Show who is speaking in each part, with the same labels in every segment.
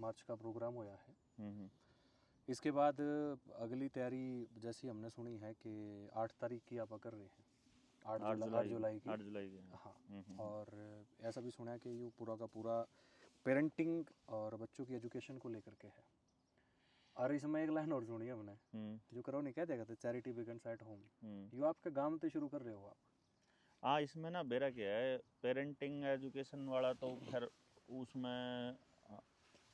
Speaker 1: मार्च का प्रोग्राम होया है।
Speaker 2: हम्म।
Speaker 1: इसके बाद अगली तैयारी जैसी हमने सुनी है कि 8 तारीख की आप कर रहे हैं, 8 जुलाई की।
Speaker 2: 8 जुलाई की।
Speaker 1: हाँ, और ऐसा भी सुना है कि ये पूरा का पूरा पेरेंटिंग और बच्चों की एजुकेशन को लेकर के है। और इसमें एक लाइन और सुनी है हमने, जो करो नहीं कह देगा तो चैरिटी बिगिंस एट होम। ये आपके गांव में तो शुरू कर रहे हो आप?
Speaker 2: हाँ, इसमें ना मेरा क्या है, पेरेंटिंग एजुकेशन वाला तो खैर उसमें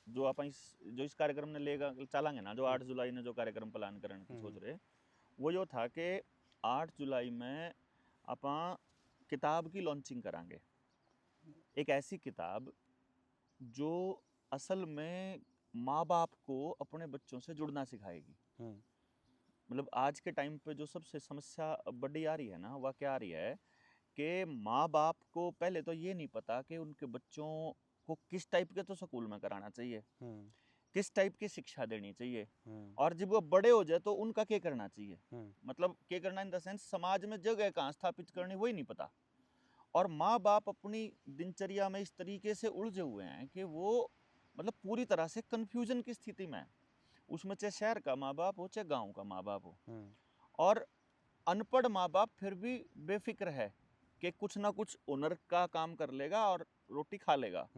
Speaker 2: जो आप जो इस कार्यक्रम ने लेगा चलांगे ना, जो 8 जुलाई ने जो कार्यक्रम प्लान करने की सोच रहे, वो जो था कि 8 जुलाई में आप किताब की लॉन्चिंग करांगे। एक ऐसी किताब जो असल में माँ बाप को अपने बच्चों से जुड़ना सिखाएगी। मतलब आज के टाइम पे जो सबसे समस्या बड़ी आ रही है ना, वह क्या आ रही है कि माँ बाप को पहले तो ये नहीं पता कि उनके बच्चों को किस टाइप के तो स्कूल में कराना चाहिए, किस टाइप की शिक्षा देनी चाहिए, और जब वो बड़े हो जाए तो उनका क्या करना चाहिए। मतलब क्या करना इन द सेंस समाज में जगह कहाँ स्थापित करनी वही नहीं पता। और माँ बाप अपनी दिनचर्या में इस तरीके से उलझे हुए हैं कि वो मतलब पूरी तरह से कंफ्यूजन की स्थिति में है। उसमें चाहे शहर का माँ बाप हो चाहे गांव का माँ बाप हो, और अनपढ़ माँ बाप फिर भी बेफिक्र है कि कुछ ना कुछ ओनर का काम कर लेगा और रोटी खा लेगा।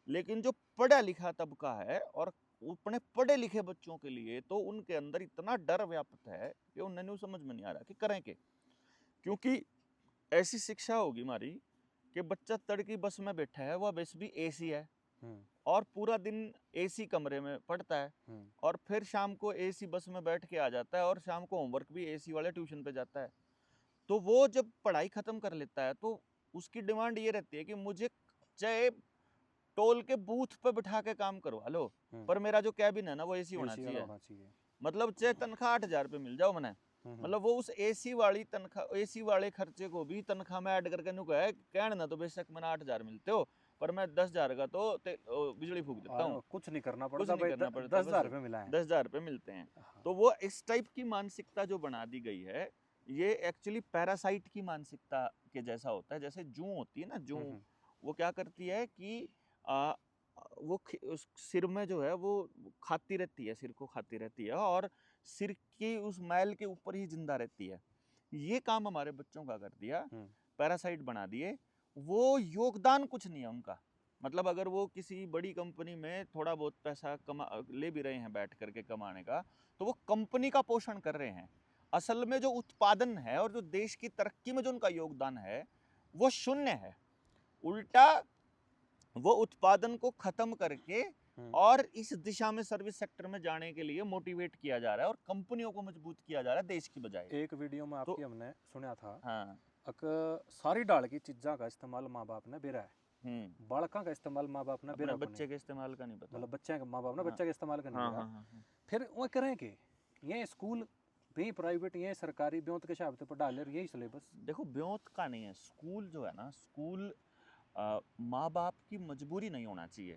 Speaker 2: लेकिन जो पढ़ा लिखा तबका है और अपने पढ़े लिखे बच्चों के लिए तो उनके अंदर इतना डर व्याप्त है कि उन्हें समझ में नहीं आ रहा कि करें के। क्योंकि ऐसी शिक्षा होगी हमारी कि बच्चा तड़की बस में बैठा है, वह बस भी एसी है और पूरा दिन एसी कमरे में पढ़ता है, और फिर शाम को एसी बस में बैठ के आ जाता है और शाम को होमवर्क भी एसी वाले ट्यूशन पे जाता है। तो वो जब पढ़ाई खत्म कर लेता है तो उसकी डिमांड ये रहती है कि मुझे चाहे टोल के बूथ पे बिठा के काम करवा लो, पर मेरा जो कैबिन है ना वो एसी होना चाहिए। मतलब चाहे तनख्वाह 8,000 रुपये मिल जाओ मैंने, मतलब वो उस एसी वाली तनख्वाह, एसी वाले खर्चे को भी तनख्वाह में ऐड करके नु कहे कहना ना, तो बेशक मैंने 8,000 मिलते हो पर मैं 10,000 का तो बिजली फूक देता हूँ,
Speaker 1: कुछ नहीं करना
Speaker 2: कुछ
Speaker 1: पड़ता,
Speaker 2: नहीं करना पड़ता,
Speaker 1: 10,000 रुपये मिला है,
Speaker 2: 10,000 रुपये मिलते हैं।
Speaker 1: हाँ।
Speaker 2: तो वो इस टाइप की मानसिकता जो बना दी गई है, ये एक्चुअली पैरासाइट की मानसिकता के जैसा होता है। जैसे जूं होती है ना, जूं वो क्या करती है कि वो उस सिर में जो है वो खाती रहती है, सिर को खाती रहती है और सिर की उस मैल के ऊपर ही जिंदा रहती है। ये काम हमारे बच्चों का कर दिया, पैरासाइट बना दिए। वो योगदान कुछ नहीं है उनका। मतलब अगर वो किसी बड़ी कंपनी में थोड़ा बहुत पैसा ले भी रहे हैं बैठ करके कमाने का, तो वो कंपनी का पोषण कर रहे हैं। असल में जो उत्पादन है और जो देश की तरक्की में जो उनका योगदान है वो शून्य है। उल्टा वो उत्पादन को खत्म करके और इस दिशा में सर्विस सेक्टर में जाने के लिए मोटिवेट किया जा रहा है और कंपनियों को मजबूत किया जा रहा है देश की बजाय।
Speaker 1: एक वीडियो में आपकी हमने सुना था,
Speaker 2: हाँ,
Speaker 1: सारी डाल की चीज़ों का इस्तेमाल माँ बाप ने बेरा है, बालका का इस्तेमाल माँ बाप ने बेरा,
Speaker 2: बच्चे के इस्तेमाल का नहीं पता।
Speaker 1: मतलब बच्चे का माँ बाप ने बच्चे के इस्तेमाल का नहीं बेरा।
Speaker 2: हाँ।
Speaker 1: फिर वो करें कि ये स्कूल भी प्राइवेट, ये सरकारी ब्योंत के हिसाब से पढ़ा ले, यही सिलेबस।
Speaker 2: देखो ब्योंत का नहीं है स्कूल जो है ना, स्कूल माँ बाप की मजबूरी नहीं होना चाहिए,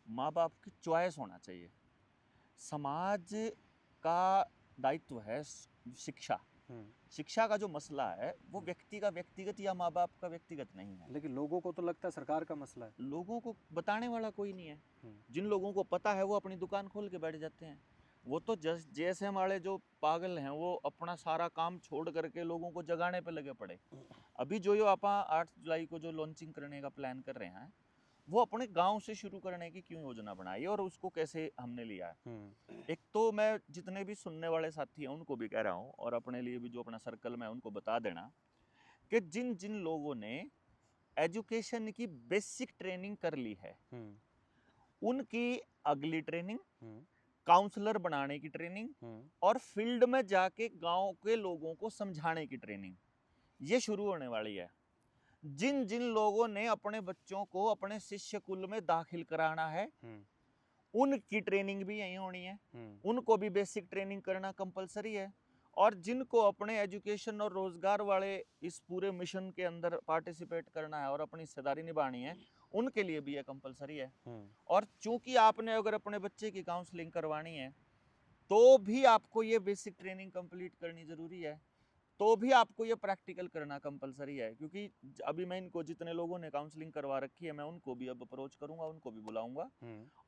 Speaker 2: माँ बाप की चॉइस होना चाहिए। समाज का दायित्व है शिक्षा। शिक्षा का जो मसला है वो व्यक्ति का व्यक्तिगत या माँ बाप का व्यक्तिगत नहीं है।
Speaker 1: लेकिन लोगों को तो लगता है सरकार का मसला है।
Speaker 2: लोगों को बताने वाला कोई नहीं है। जिन लोगों को पता है वो अपनी दुकान खोल के बैठ जाते हैं। वो तो जैसे हमारे जो पागल हैं वो अपना सारा काम छोड़ करके लोगों को जगाने पे लगे पड़े। अभी जो आप 8 जुलाई को जो लॉन्चिंग करने का प्लान कर रहे हैं, वो अपने गांव से शुरू करने की क्यों योजना बनाई और उसको कैसे हमने लिया है। एक तो मैं जितने भी सुनने वाले साथी हैं उनको भी कह रहा हूँ और अपने लिए भी जो अपना सर्कल में उनको बता देना कि जिन जिन लोगों ने एजुकेशन की बेसिक ट्रेनिंग कर ली है, उनकी अगली ट्रेनिंग काउंसलर बनाने की ट्रेनिंग और फील्ड में जाके गांव के लोगों को समझाने की ट्रेनिंग ये शुरू होने वाली है। जिन जिन लोगों ने अपने बच्चों को अपने शिष्य कुल में दाखिल कराना है, उनकी ट्रेनिंग भी यही होनी है। उनको भी बेसिक ट्रेनिंग करना कंपलसरी है। और जिनको अपने एजुकेशन और रोजगार वाले इस पूरे मिशन के अंदर पार्टिसिपेट करना है और अपनी हिस्सेदारी निभानी है, उनके लिए भी ये कंपलसरी है। और चूंकि आपने अगर अपने बच्चे की काउंसलिंग करवानी है तो भी आपको ये बेसिक ट्रेनिंग कंप्लीट करनी जरूरी है। तो भी आपको ये प्रैक्टिकल करना कंपलसरी है, क्योंकि अभी मैं इनको जितने लोगों ने काउंसलिंग करवा रखी है मैं उनको भी अब अप्रोच करूंगा, उनको भी बुलाऊंगा,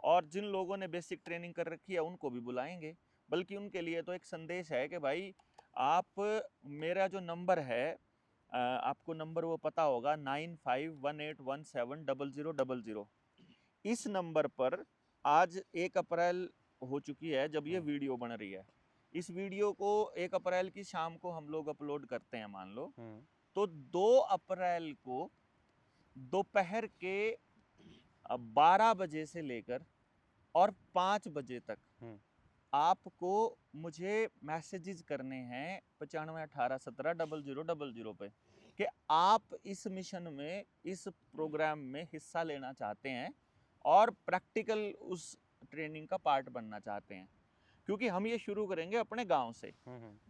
Speaker 2: और जिन लोगों ने बेसिक ट्रेनिंग कर रखी है उनको भी बुलाएंगे। बल्कि उनके लिए तो एक संदेश है कि भाई आप मेरा जो नंबर है, आपको नंबर वो पता होगा 9518170000। इस नंबर पर आज 1 अप्रैल हो चुकी है जब ये वीडियो बन रही है। इस वीडियो को 1 अप्रैल की शाम को हम लोग अपलोड करते हैं मान लो, तो 2 अप्रैल को दोपहर के 12 बजे से लेकर और 5 बजे तक आपको मुझे मैसेजेस करने हैं 9518170000 पे कि आप इस मिशन में, इस प्रोग्राम में हिस्सा लेना चाहते हैं और प्रैक्टिकल उस ट्रेनिंग का पार्ट बनना चाहते हैं। क्योंकि हम ये शुरू करेंगे अपने गांव से।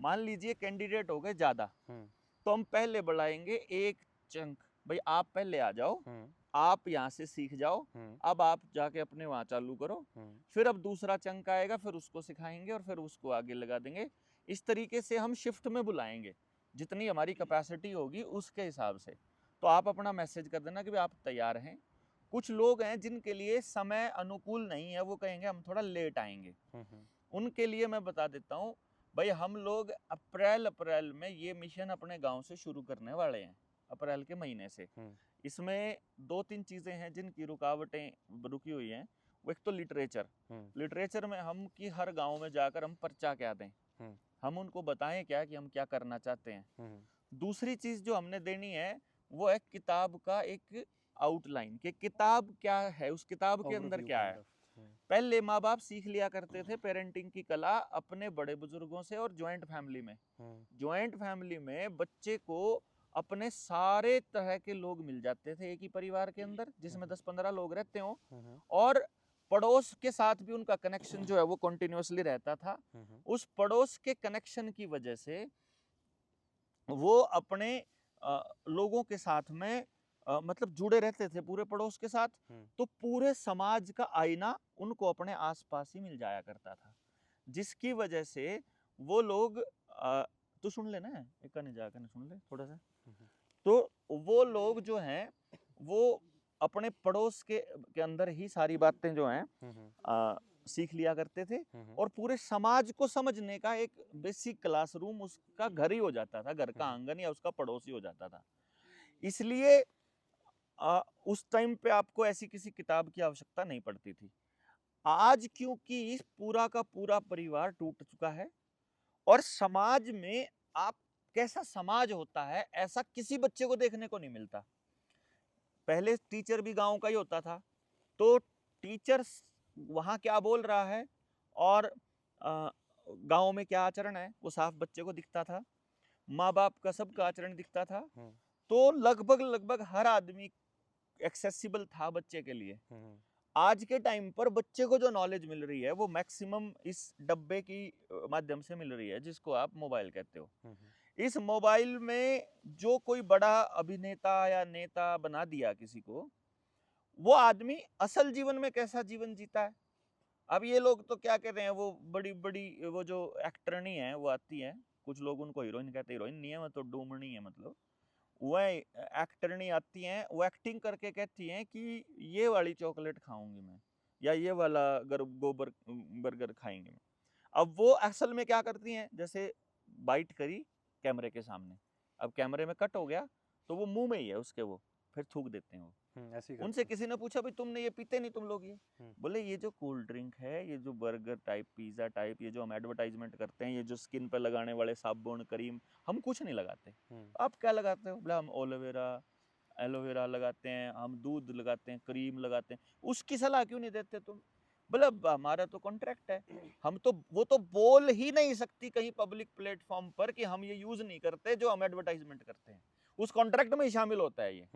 Speaker 2: मान लीजिए कैंडिडेट हो गए ज्यादा, तो हम पहले बुलाएंगे एक चंक, भाई आप पहले आ जाओ, आप यहाँ से सीख जाओ, अब आप जाके अपने वहां चालू करो, फिर अब दूसरा चंक आएगा, फिर उसको सिखाएंगे और फिर उसको आगे लगा देंगे। इस तरीके से हम शिफ्ट में बुलाएंगे, जितनी हमारी कैपेसिटी होगी उसके हिसाब से। तो आप अपना मैसेज कर देना कि भाई आप तैयार हैं। कुछ लोग हैं जिनके लिए समय अनुकूल नहीं है, वो कहेंगे हम थोड़ा लेट आएंगे, उनके लिए मैं बता देता हूँ भाई हम लोग अप्रैल में ये मिशन अपने गांव से शुरू करने वाले हैं, अप्रैल के महीने से। इसमें 2-3 चीजें हैं जिनकी रुकावटें रुकी हुई हैं। वो एक तो लिटरेचर में हम कि हर गांव में जाकर हम पर्चा क्या दें, हम उनको बताएं क्या कि हम क्या करना चाहते हैं। दूसरी चीज जो हमने देनी है वो है किताब का एक आउटलाइन, कि किताब क्या है, उस किताब के अंदर क्या है। पहले माँ बाप सीख लिया करते थे पेरेंटिंग की कला अपने बड़े बुजुर्गों से और ज्वाइंट फैमिली में। ज्वाइंट फैमिली में बच्चे को अपने सारे तरह के लोग मिल जाते थे एक ही परिवार के अंदर, जिसमें 10-15 लोग रहते हो, और पड़ोस के साथ भी उनका कनेक्शन जो है वो कंटिन्यूअसली रहता था। उस पड़ोस के कनेक्शन की वजह से वो अपने लोगों के साथ में मतलब जुड़े रहते थे पूरे पड़ोस के साथ। तो पूरे समाज का आईना उनको अपने आसपास ही मिल जाया करता था, जिसकी वजह से वो लोग तो सुन लेना है, एक नहीं जाकर सुन ले थोड़ा सा। तो वो लोग जो हैं वो अपने पड़ोस के अंदर ही सारी बातें जो हैं सीख लिया करते थे, और पूरे समाज को समझने का एक बेसिक क्लासरूम उसका घर ही हो जाता था, घर का आंगन या उसका पड़ोस ही हो जाता था। इसलिए उस टाइम पे आपको ऐसी किसी किताब की आवश्यकता नहीं पड़ती थी। आज क्योंकि पूरा का पूरा परिवार टूट चुका है और समाज में आप कैसा समाज होता है ऐसा किसी बच्चे को देखने को नहीं मिलता। पहले टीचर भी गांव का ही होता था, तो टीचर वहां क्या बोल रहा है और गांव में क्या आचरण है वो साफ बच्चे को दिखता था, माँ बाप का सबका आचरण दिखता था। तो लगभग हर आदमी एक्सेसिबल था बच्चे के लिए। आज के टाइम पर बच्चे को जो नॉलेज मिल रही है वो मैक्सिमम इस डब्बे की माध्यम से मिल रही है, जिसको आप मोबाइल कहते हो। इस मोबाइल में जो कोई बड़ा अभिनेता या नेता बना दिया किसी को, वो आदमी असल जीवन में कैसा जीवन जीता है। अब ये लोग तो क्या कहते हैं, वो बड़ी बड़ी वो जो एक्टरनी है वो आती है, कुछ लोग उनको हीरोइन कहते हैं, हीरोइन नहीं है वो तो डूमनी है, मतलब वह एक्टरनी आती हैं, वो एक्टिंग करके कहती हैं कि ये वाली चॉकलेट खाऊंगी मैं, या ये वाला गोबर बर्गर खाएंगे मैं। अब वो असल में क्या करती हैं, जैसे बाइट करी कैमरे के सामने, अब कैमरे में कट हो गया तो वो मुंह में ही है उसके, वो फिर थूक देते हैं वो। उनसे किसी ने पूछा भाई तुमने ये पीते नहीं तुम लोग, ये बोले ये जो कोल्ड ड्रिंक है, ये जो बर्गर टाइप, पिज्जा टाइप, ये जो हम एडवर्टाइजमेंट करते हैं, ये जो स्किन पे लगाने वाले साबुन क्रीम, हम कुछ नहीं लगाते। आप क्या लगाते हो? बोले हम एलोवेरा लगाते हैं, हम दूध लगाते हैं, क्रीम लगाते हैं। उसकी सलाह क्यों नहीं देते तुम? बोले हमारा तो कॉन्ट्रैक्ट है, हम तो वो तो बोल ही नहीं सकती कहीं पब्लिक प्लेटफॉर्म पर कि हम ये यूज नहीं करते जो हम एडवर्टाइजमेंट करते हैं। उस कॉन्ट्रैक्ट में ही शामिल होता है ये।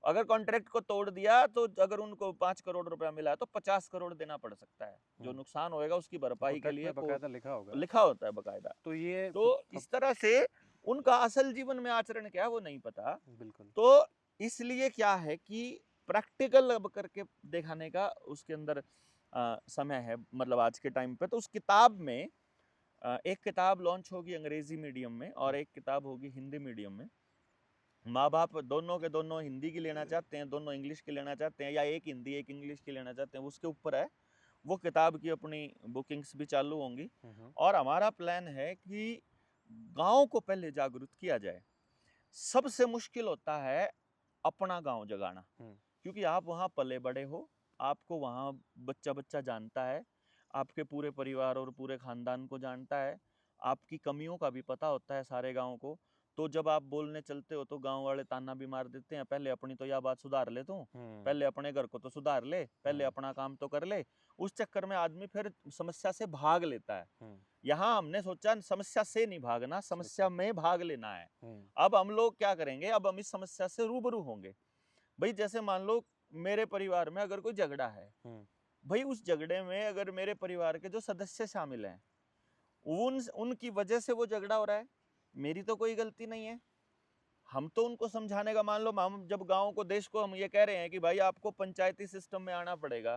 Speaker 2: अगर कॉन्ट्रैक्ट को तोड़ दिया तो अगर उनको 5 करोड़ रुपया मिला तो 50 करोड़ देना पड़ सकता है, जो नुकसान होएगा उसकी भरपाई के लिए
Speaker 1: बकायदा लिखा होता है बकायदा।
Speaker 2: तो इस तरह से उनका असल जीवन में आचरण क्या है वो नहीं पता।
Speaker 1: बिल्कुल।
Speaker 2: तो इसलिए क्या है कि प्रैक्टिकल अब करके दिखाने का उसके अंदर समय है, मतलब आज के टाइम पे। तो उस किताब में एक किताब लॉन्च होगी अंग्रेजी मीडियम में और एक किताब होगी हिंदी मीडियम में। माँ बाप दोनों के दोनों हिंदी की लेना चाहते हैं, दोनों इंग्लिश की लेना चाहते हैं, या एक हिंदी एक इंग्लिश की लेना चाहते हैं, उसके ऊपर है। वो किताब की अपनी बुकिंग्स भी चालू होंगी। और हमारा प्लान है कि गांव को पहले जागरूक किया जाए। सबसे मुश्किल होता है अपना गांव जगाना, क्योंकि आप वहाँ पले बड़े हो, आपको वहाँ बच्चा बच्चा जानता है, आपके पूरे परिवार और पूरे खानदान को जानता है, आपकी कमियों का भी पता होता है सारे गांव को। तो जब आप बोलने चलते हो तो गांव वाले ताना भी मार देते हैं, पहले अपनी तो यह बात सुधार ले तू, पहले अपने घर को तो सुधार ले, पहले अपना काम तो कर ले। उस चक्कर में आदमी फिर समस्या से भाग लेता है। यहाँ हमने सोचा समस्या से नहीं भागना, समस्या में भाग लेना है। अब हम लोग क्या करेंगे, अब हम इस समस्या से रूबरू होंगे। भाई जैसे मान लो मेरे परिवार में अगर कोई झगड़ा है, भाई उस झगड़े में अगर मेरे परिवार के जो सदस्य शामिल हैं उनकी वजह से वो झगड़ा हो रहा है, मेरी तो कोई गलती नहीं है। हम तो उनको समझाने का, मान लो हम जब गांव को देश को हम ये कह रहे हैं कि भाई आपको पंचायती सिस्टम में आना पड़ेगा।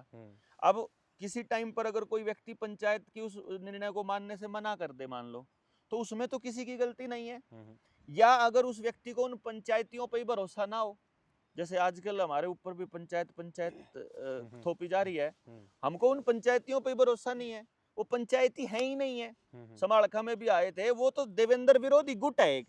Speaker 2: अब किसी टाइम पर अगर कोई व्यक्ति पंचायत की उस निर्णय को मानने से मना कर दे मान लो, तो उसमें तो किसी की गलती नहीं है। या अगर उस व्यक्ति को उन पंचायतियों पर ही भरोसा ना हो, जैसे आजकल हमारे ऊपर भी पंचायत थोपी जा रही है, हमको उन पंचायतियों पर भरोसा नहीं है, वो पंचायती है ही नहीं है। समाड़खा में भी आए थे, वो तो देवेंद्र विरोधी गुट है एक,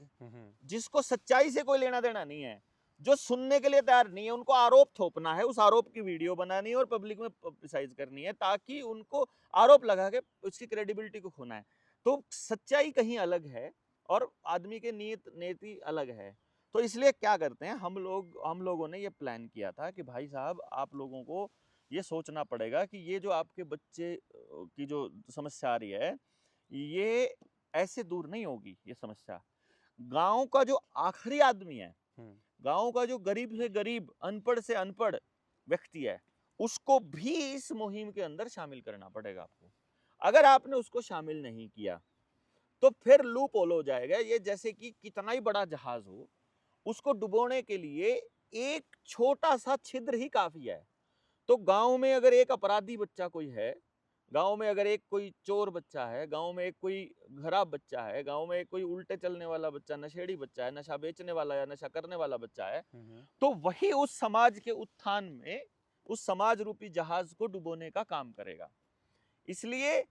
Speaker 2: जिसको सच्चाई से कोई लेना देना नहीं है, जो सुनने के लिए तैयार नहीं है। उनको आरोप थोपना है, उस आरोप की वीडियो बनानी है और पब्लिक में पब्लिसाइज करनी है, ताकि उनको आरोप लगा के उसकी क्रेडिबिलिटी को खोना है। तो सच्चाई कहीं अलग है और आदमी के नीति अलग है। तो इसलिए क्या करते हैं हम लोगों ने ये प्लान किया था कि भाई साहब आप लोगों को ये सोचना पड़ेगा कि ये जो आपके बच्चे की जो समस्या आ रही है, ये ऐसे दूर नहीं होगी। ये समस्या गांव का जो आखिरी आदमी है, गांव का जो गरीब से गरीब, अनपढ़ से अनपढ़ व्यक्ति है, उसको भी इस मुहिम के अंदर शामिल करना पड़ेगा आपको। अगर आपने उसको शामिल नहीं किया तो फिर लूप होल हो जाएगा। ये जैसे कि कितना ही बड़ा जहाज हो, उसको डुबोने के लिए एक छोटा सा छिद्र ही काफी है। तो गांव में अगर एक अपराधी बच्चा कोई है, गांव में अगर एक कोई चोर बच्चा है, गांव में एक कोई खराब बच्चा है, गांव में एक कोई उल्टे चलने वाला बच्चा, नशेड़ी बच्चा है, नशा बेचने वाला या नशा करने वाला बच्चा है, तो वही उस समाज के उत्थान में उस समाज रूपी जहाज को डुबोने का काम करेगा। इसलिए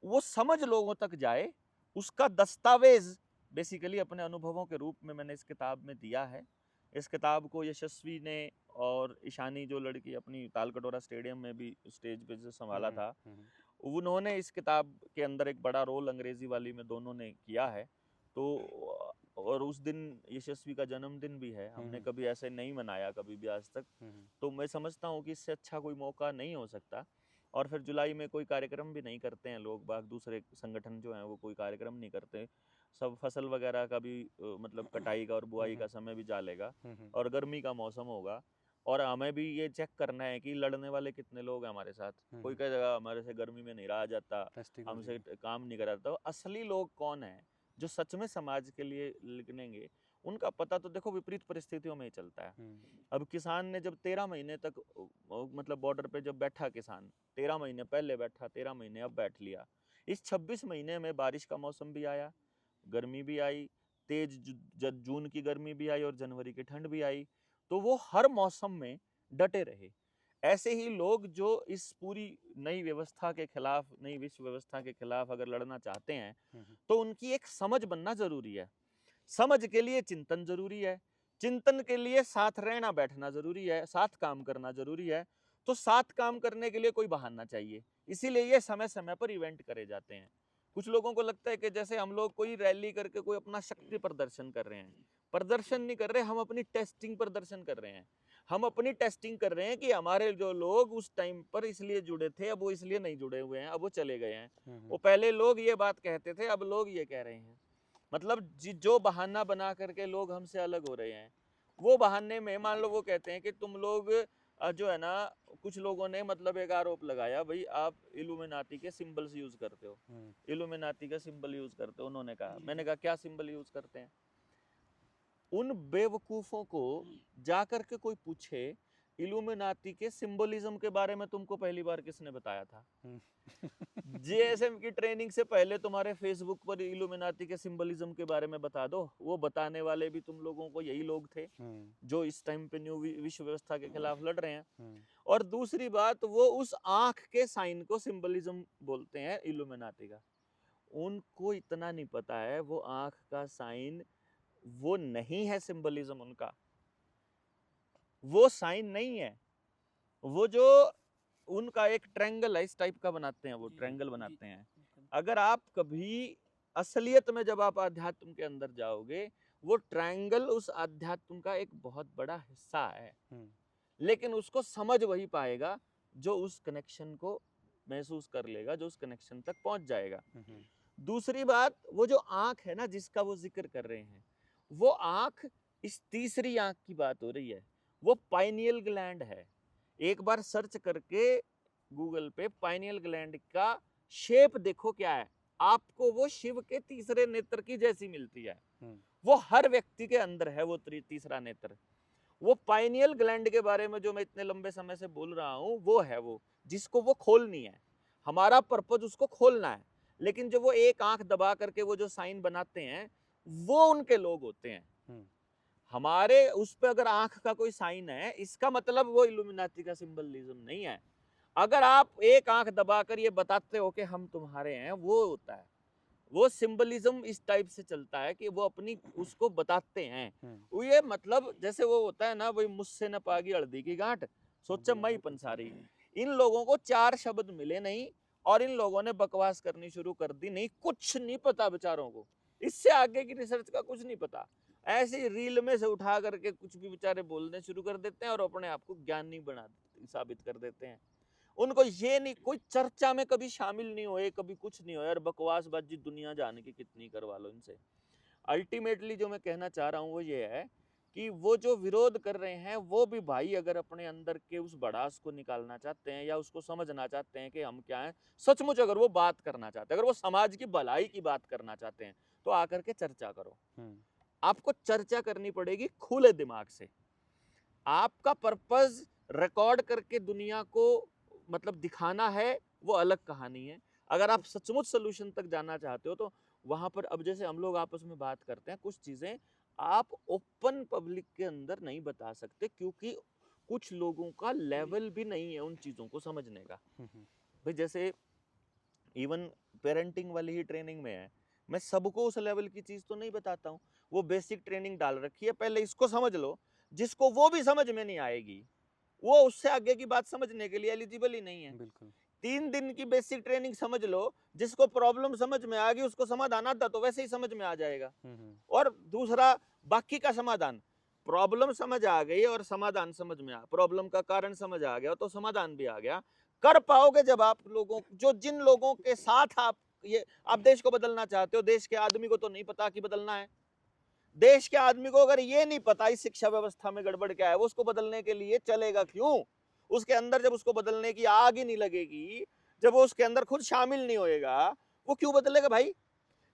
Speaker 2: वो समझ लोगों तक जाए, उसका दस्तावेज बेसिकली अपने अनुभवों के रूप में मैंने इस किताब में दिया है। इस किताब को यशस्वी ने और ईशानी जो लड़की अपनी तालकटोरा स्टेडियम में भी स्टेज पे जो संभाला था, उन्होंने इस किताब के अंदर एक बड़ा रोल अंग्रेजी वाली में दोनों ने किया है। तो और उस दिन यशस्वी का जन्मदिन भी है, हमने कभी ऐसे नहीं मनाया कभी भी आज तक। तो मैं समझता हूँ कि इससे अच्छा कोई मौका नहीं हो सकता। और फिर जुलाई में कोई कार्यक्रम भी नहीं करते हैं लोग बाग, दूसरे संगठन जो हैं वो कोई कार्यक्रम नहीं करते। सब फसल वगैरह का भी मतलब कटाई का और बुआई का समय भी जालेगा और गर्मी का मौसम होगा। और हमें भी ये चेक करना है कि लड़ने वाले कितने लोग हैं हमारे साथ। कोई कहेगा हमारे से गर्मी में नहीं रहा जाता, हमसे काम नहीं कराता। असली लोग कौन है जो सच में समाज के लिए लिखनेंगे, उनका पता तो देखो विपरीत परिस्थितियों में ही चलता है। अब किसान ने जब 13 महीने तक मतलब बॉर्डर पे जब बैठा, किसान 13 महीने पहले बैठा, 13 महीने अब बैठ लिया। इस 26 महीने में बारिश का मौसम भी आया, गर्मी भी आई, तेज जून की गर्मी भी आई और जनवरी की ठंड भी आई। तो वो हर मौसम में डटे रहे। ऐसे ही लोग जो इस पूरी नई व्यवस्था के खिलाफ, नई विश्व व्यवस्था के खिलाफ अगर लड़ना चाहते हैं, तो उनकी एक समझ बनना जरूरी है। समझ के लिए चिंतन जरूरी है, चिंतन के लिए साथ रहना बैठना जरूरी है, साथ काम करना जरूरी है। तो साथ काम करने के लिए कोई बहाना चाहिए, इसीलिए ये समय समय पर इवेंट करे जाते हैं। कुछ लोगों को लगता है कि जैसे हम लोग कोई रैली करके कोई अपना शक्ति प्रदर्शन कर रहे हैं। प्रदर्शन नहीं कर रहे, हम अपनी टेस्टिंग प्रदर्शन कर रहे हैं। हम अपनी टेस्टिंग कर रहे हैं कि हमारे जो लोग उस टाइम पर इसलिए जुड़े थे, अब वो इसलिए नहीं जुड़े हुए हैं, अब वो चले गए हैं। वो पहले लोग ये बात कहते थे, अब लोग ये कह रहे हैं। मतलब जो बहाना बना करके लोग हमसे अलग हो रहे हैं, वो बहाने में मान लो वो कहते हैं कि तुम लोग जो है ना, कुछ लोगों ने मतलब एक आरोप लगाया, भाई आप इल्यूमिनाती के सिंबल्स यूज करते हो, इल्यूमिनाती का सिंबल यूज करते हो। उन्होंने कहा, मैंने कहा क्या सिंबल यूज करते हैं? उन बेवकूफों को जाकर के कोई पूछे इल्यूमिनाती के सिंबलिज्म के बारे में तुमको पहली बार किसने बताया था? जीएसएम की ट्रेनिंग से पहले तुम्हारे फेसबुक पर इल्यूमिनाती के सिंबलिज्म के बारे में बता दो। वो बताने वाले भी तुम लोगों को यही लोग थे जो इस टाइम पे न्यू विश्व व्यवस्था के खिलाफ लड़ रहे हैं। और दूसरी बात, वो उस आंख के साइन को सिंबलिज्म बोलते हैं इल्यूमिनाती का। उनको इतना नहीं पता है वो आंख का साइन वो नहीं है सिंबलिज्म उनका, वो साइन नहीं है। वो जो उनका एक ट्रायंगल है, इस टाइप का बनाते हैं, वो ट्रायंगल बनाते हैं। अगर आप कभी असलियत में जब आप आध्यात्म के अंदर जाओगे, वो ट्रायंगल उस आध्यात्म का एक बहुत बड़ा हिस्सा है, लेकिन उसको समझ वही पाएगा जो उस कनेक्शन को महसूस कर लेगा, जो उस कनेक्शन तक पहुंच जाएगा। दूसरी बात, वो जो आंख है ना जिसका वो जिक्र कर रहे हैं, वो आंख, इस तीसरी आंख की बात हो रही है, वो पाइनियल ग्लैंड है। एक बार सर्च करके गूगल पे पाइनियल ग्लैंड का शेप देखो क्या है, आपको वो शिव के तीसरे नेत्र की जैसी मिलती है। वो हर व्यक्ति के अंदर है वो तीसरा नेत्र। वो पाइनियल ग्लैंड के बारे में जो मैं इतने लंबे समय से बोल रहा हूं, वो है वो जिसको वो खोलनी है। हमारा पर्पज उसको खोलना है, लेकिन जो वो एक आंख दबा करके वो जो साइन बनाते हैं, वो उनके लोग होते हैं। हमारे उस पे अगर आंख का कोई साइन है, इसका मतलब वो इल्यूमिनाती का सिंबलिज्म नहीं है। अगर आप एक आंख दबाकर ये बताते हो कि हम तुम्हारे हैं, वो होता है। वो सिंबलिज्म इस टाइप से चलता है कि वो अपनी उसको बताते हैं। वो ये मतलब जैसे वो होता है ना, वही मुझसे न पागी हल्दी की गांठ, सोचा मई पंसारी। इन लोगों को 4 शब्द मिले नहीं और इन लोगों ने बकवास करनी शुरू कर दी। नहीं, कुछ नहीं पता बेचारों को, इससे आगे की रिसर्च का कुछ नहीं पता। ऐसे रील में से उठा करके कुछ भी बेचारे बोलने शुरू कर देते हैं और अपने आप को ज्ञानी साबित कर देते हैं। उनको ये नहीं, कोई चर्चा में कभी शामिल नहीं हुए, कभी कुछ नहीं हुआ, और बकवासबाजी दुनिया जाने की कितनी करवा लो इनसे। अल्टीमेटली जो मैं कहना चाह रहा हूँ वो ये है कि वो जो विरोध कर रहे हैं, वो भी भाई अगर अपने अंदर के उस भड़ास को निकालना चाहते हैं या उसको समझना चाहते हैं कि हम क्या हैं, सचमुच अगर वो बात करना चाहते हैं, अगर वो समाज की भलाई की बात करना चाहते हैं, तो आकर के चर्चा करो। आपको चर्चा करनी पड़ेगी खुले दिमाग से। आपका पर्पस रिकॉर्ड करके दुनिया को मतलब दिखाना है, वो अलग कहानी है। अगर आप सचमुच सोल्यूशन तक जाना चाहते हो तो वहां पर, अब जैसे हम लोग आपस में बात करते हैं, कुछ चीजें आप ओपन पब्लिक के अंदर नहीं बता सकते, क्योंकि कुछ लोगों का लेवल भी नहीं है उन चीजों को समझने का। भाई जैसे इवन पेरेंटिंग वाली ही ट्रेनिंग में है, मैं सबको उस लेवल की चीज तो नहीं बताता हूँ। वो बेसिक ट्रेनिंग डाल रखी है, पहले इसको समझ लो। जिसको वो भी समझ में नहीं आएगी, वो उससे आगे की बात समझने के लिए एलिजिबल ही नहीं है।
Speaker 1: बिल्कुल
Speaker 2: 3 दिन की बेसिक ट्रेनिंग समझ लो, जिसको प्रॉब्लम समझ में आ गई उसको समाधान आता तो वैसे ही समझ में आ जाएगा। और दूसरा, बाकी का समाधान, प्रॉब्लम समझ आ गई और समाधान समझ में आ, प्रॉब्लम का कारण समझ आ गया तो समाधान भी आ गया। कर पाओगे जब आप लोगों, जो जिन लोगों के साथ आप देश को बदलना चाहते हो। देश के आदमी को तो नहीं पता कि बदलना है। देश के आदमी को अगर ये नहीं पता इस शिक्षा व्यवस्था में गड़बड़ क्या है, वो उसको बदलने के लिए चलेगा क्यों? उसके अंदर जब उसको बदलने की आग ही नहीं लगेगी, जब वो उसके अंदर खुद शामिल नहीं होएगा, वो क्यों बदलेगा भाई?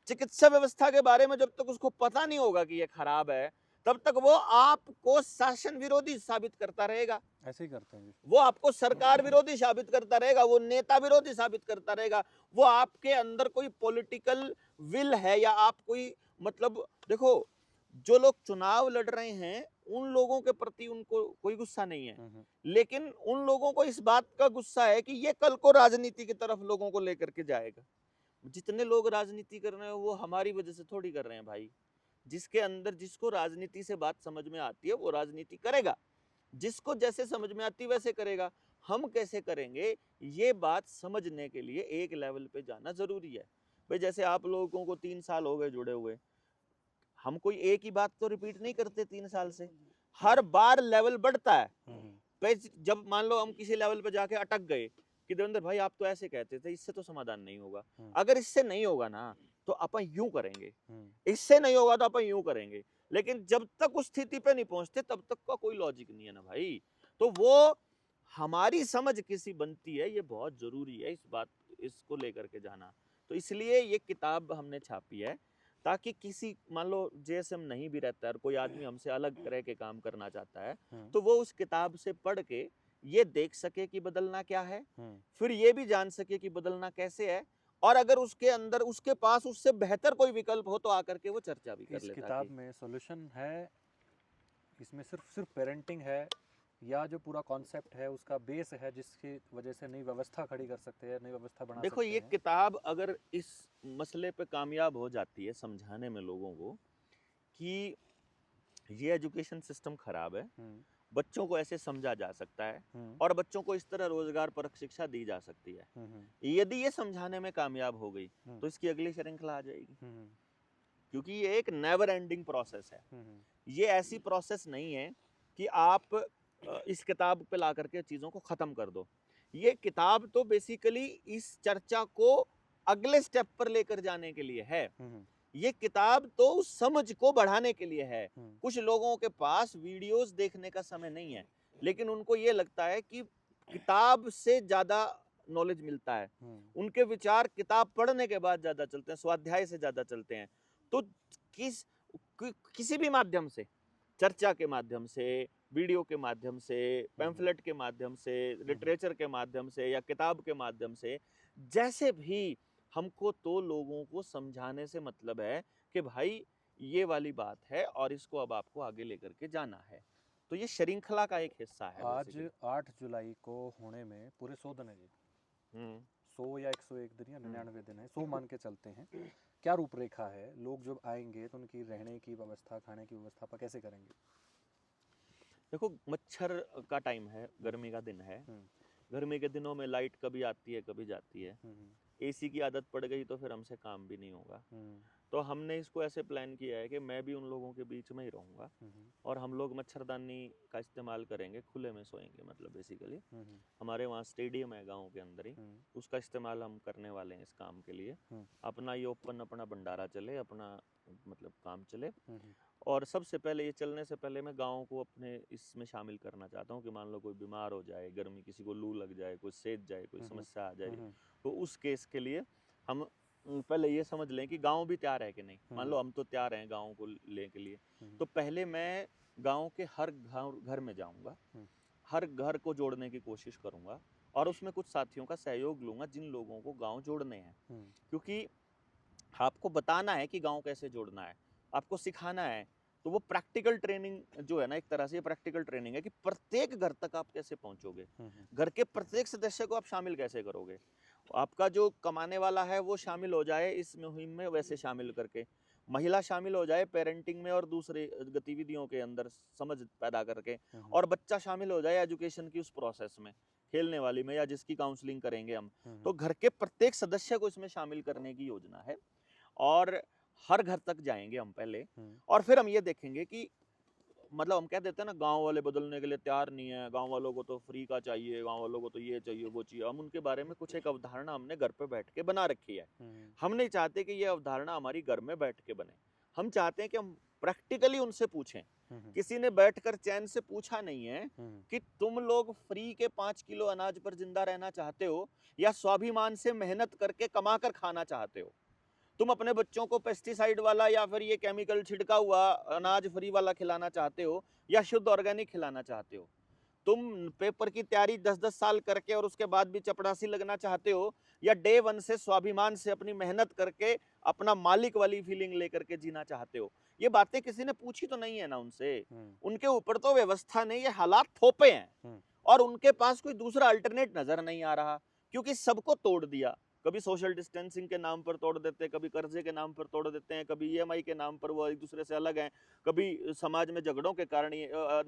Speaker 2: चिकित्सा व्यवस्था के बारे में जब तक उसको पता नहीं होगा कि ये खराब है, तब तक वो आपको शासन विरोधी साबित करता रहेगा।
Speaker 1: ऐसे ही करते हैं।
Speaker 2: वो आपको सरकार विरोधी साबित करता रहेगा, वो नेता विरोधी साबित करता रहेगा। वो आपके अंदर कोई पॉलिटिकल विल है या आप कोई, मतलब देखो, जो लोग चुनाव लड़ रहे हैं उन लोगों के प्रति उनको कोई गुस्सा नहीं है, लेकिन उन लोगों को इस बात का गुस्सा है कि ये कल को राजनीति की तरफ लोगों को लेकर के जाएगा। जितने लोग राजनीति कर रहे हैं वो हमारी वजह से थोड़ी कर रहे हैं भाई। जिसके अंदर, जिसको राजनीति से बात समझ में आती है वो राजनीति करेगा, जिसको जैसे समझ में आती वैसे करेगा। हम कैसे करेंगे, ये बात समझने के लिए एक लेवल पे जाना जरूरी है। भाई जैसे आप लोगों को 3 साल हो गए जुड़े हुए, हम कोई एक ही बात तो रिपीट नहीं करते 3 साल से, हर बार लेवल बढ़ता है। जब मान लो हम किसी लेवल पे जाके अटक गए कि देवेंद्र भाई आप तो ऐसे कहते थे, इससे तो समाधान नहीं होगा। अगर इससे नहीं होगा ना तो अपन यूं करेंगे, इससे नहीं होगा तो अपन यूं करेंगे। लेकिन जब तक उस स्थिति पे नहीं पहुंचते तब तक का कोई लॉजिक नहीं है ना भाई। तो वो हमारी समझ किसी बनती है, ये बहुत जरूरी है इस बात, इसको लेकर के जाना। तो इसलिए ये किताब हमने छापी है ताकि किसी, मान लो जेएसएम नहीं भी रहता है और कोई आदमी हमसे अलग तरह के काम करना चाहता है, तो वो उस किताब से पढ़ के ये देख सके कि बदलना क्या है, फिर ये भी जान सके कि बदलना कैसे है, और अगर उसके अंदर उसके पास उससे बेहतर कोई विकल्प हो तो आकर के वो चर्चा भी कर
Speaker 1: इस
Speaker 2: ले।
Speaker 1: किताब में सॉल्यूशन है, इसमें सिर्फ सिर्फ पेरेंटिंग है, या जो पूरा कॉन्सेप्ट है उसका बेस है जिसकी वजह से नई व्यवस्था खड़ी कर सकते हैं, नई व्यवस्था बना
Speaker 2: देखो
Speaker 1: सकते
Speaker 2: ये
Speaker 1: हैं?
Speaker 2: किताब अगर इस मसले पे कामयाब हो जाती है समझाने में लोगों को कि ये एजुकेशन सिस्टम खराब है,
Speaker 1: हम्म,
Speaker 2: बच्चों को ऐसे समझा जा सकता है
Speaker 1: हम्म,
Speaker 2: और बच्चों को इस तरह रोजगार परक शिक्षा दी जा सकती है,
Speaker 1: हम्म,
Speaker 2: यदि ये समझाने में कामयाब हो गई
Speaker 1: हम्म,
Speaker 2: तो इसकी अगली श्रृंखला आ जाएगी।
Speaker 1: हम्म,
Speaker 2: क्योंकि ये एक नेवर एंडिंग प्रोसेस है।
Speaker 1: हम्म,
Speaker 2: ये ऐसी प्रोसेस नहीं है कि आप इस किताब पे ला करके चीज़ों को ख़त्म कर दो। ये किताब तो बेसिकली इस चर्चा को अगले स्टेप पर लेकर जाने के लिए है।
Speaker 1: हम्म,
Speaker 2: ये किताब तो उस समझ को बढ़ाने के लिए है।
Speaker 1: हम्म,
Speaker 2: कुछ लोगों के पास वीडियोस देखने का समय नहीं है, लेकिन उनको ये लगता है कि किताब से ज़्यादा नॉलेज मिलता है। उनके विचार किताब पढ़ने के बाद ज़्यादा चलते हैं, स्वाध्याय से ज़्यादा चलते हैं। तो किसी भी माध्यम से, चर्चा के माध्यम से, वीडियो के माध्यम से, पैम्फलेट के माध्यम से, लिटरेचर के माध्यम से या किताब के माध्यम से, जैसे भी हमको तो लोगों को समझाने से मतलब है कि भाई ये वाली बात है और इसको अब आपको आगे लेकर के जाना है। तो ये श्रृंखला का एक हिस्सा है
Speaker 1: आज
Speaker 2: basically।
Speaker 1: 8 जुलाई को होने में पूरे 100 दिन है जी। 100 या 101 दिन या 99 दिन है, 100 मान के चलते हैं। क्या रूपरेखा है? लोग जब आएंगे तो उनकी रहने की व्यवस्था, खाने की व्यवस्था पर कैसे करेंगे?
Speaker 2: देखो मच्छर का टाइम है, गर्मी का दिन है। गर्मी के दिनों में लाइट कभी आती है कभी जाती है। एसी की आदत पड़ गई तो फिर हमसे काम भी नहीं होगा। तो हमने इसको ऐसे प्लान किया है कि मैं भी उन लोगों के बीच में ही रहूँगा और हम लोग मच्छरदानी का इस्तेमाल करेंगे, खुले में सोएंगे। मतलब बेसिकली हमारे वहाँ स्टेडियम है गांव के अंदर ही, उसका इस्तेमाल हम करने वाले हैं इस काम के लिए। अपना ये ओपन अपना भंडारा चले, अपना मतलब काम चले। और सबसे पहले ये चलने से पहले मैं गाँव को अपने इसमें शामिल करना चाहता हूँ कि मान लो कोई बीमार हो जाए, गर्मी किसी को लू लग जाए, कोई सेज जाए, कोई समस्या आ जाए, तो उस केस के लिए हम पहले ये समझ लें कि गांव भी तैयार है कि नहीं। मान लो हम तो तैयार हैं गांव को लेने के लिए, तो पहले मैं गांव के हर घर में जाऊंगा, हर घर को जोड़ने की कोशिश करूंगा और उसमें कुछ साथियों का सहयोग लूंगा जिन लोगों को गांव जोड़ने हैं। क्योंकि आपको बताना है कि गांव कैसे जोड़ना है, आपको सिखाना है। तो वो प्रैक्टिकल ट्रेनिंग जो है ना, एक तरह से ये प्रैक्टिकल ट्रेनिंग है कि प्रत्येक घर तक आप कैसे पहुंचोगे, घर के प्रत्येक सदस्य को आप शामिल कैसे करोगे। आपका जो कमाने वाला है वो शामिल हो जाए इस मुहिम में, वैसे शामिल करके महिला शामिल हो जाए पेरेंटिंग में और दूसरे गतिविधियों के अंदर समझ पैदा करके, और बच्चा शामिल हो जाए एजुकेशन की उस प्रोसेस में, खेलने वाली में या जिसकी काउंसलिंग करेंगे हम। तो घर के प्रत्येक सदस्य को इसमें शामिल करने की योजना है और हर घर तक जाएंगे हम पहले। और फिर हम ये देखेंगे कि मतलब हम कह देते हैं ना गांव वाले बदलने के लिए तैयार नहीं है, गांव वालों को तो फ्री का चाहिए, गांव वालों को तो ये चाहिए वो चाहिए। हम उनके बारे में कुछ एक अवधारणा हमने घर पे बैठ के बना रखी है। हम नहीं चाहते कि ये अवधारणा हमारी घर में बैठ के बने, हम चाहते हैं कि हम प्रैक्टिकली उनसे पूछें। किसी ने बैठकर चैन से पूछा नहीं है कि तुम लोग फ्री के 5 किलो अनाज पर जिंदा रहना चाहते हो या स्वाभिमान से मेहनत करके कमा कर खाना चाहते हो। तुम अपने बच्चों को पेस्टिसाइड वाला या फिर ये केमिकल छिड़का हुआ अनाज फ्री वाला खिलाना चाहते हो या शुद्ध ऑर्गेनिक खिलाना चाहते हो। तुम पेपर की तैयारी 10-10 साल करके और उसके बाद भी चपड़ासी लगना चाहते हो या डे वन से स्वाभिमान से अपनी मेहनत करके अपना मालिक वाली फीलिंग लेकर के जीना चाहते हो। ये बातें किसी ने पूछी तो नहीं है ना उनसे, उनके ऊपर तो व्यवस्था ने ये हालात थोपे हैं और उनके पास कोई दूसरा अल्टरनेट नजर नहीं आ रहा, क्योंकि सबको तोड़ दिया। कभी सोशल डिस्टेंसिंग के नाम पर तोड़ देते हैं, कभी कर्जे के नाम पर तोड़ देते हैं, कभी ईएमआई के नाम पर वो एक दूसरे से अलग हैं, कभी समाज में झगड़ों के कारण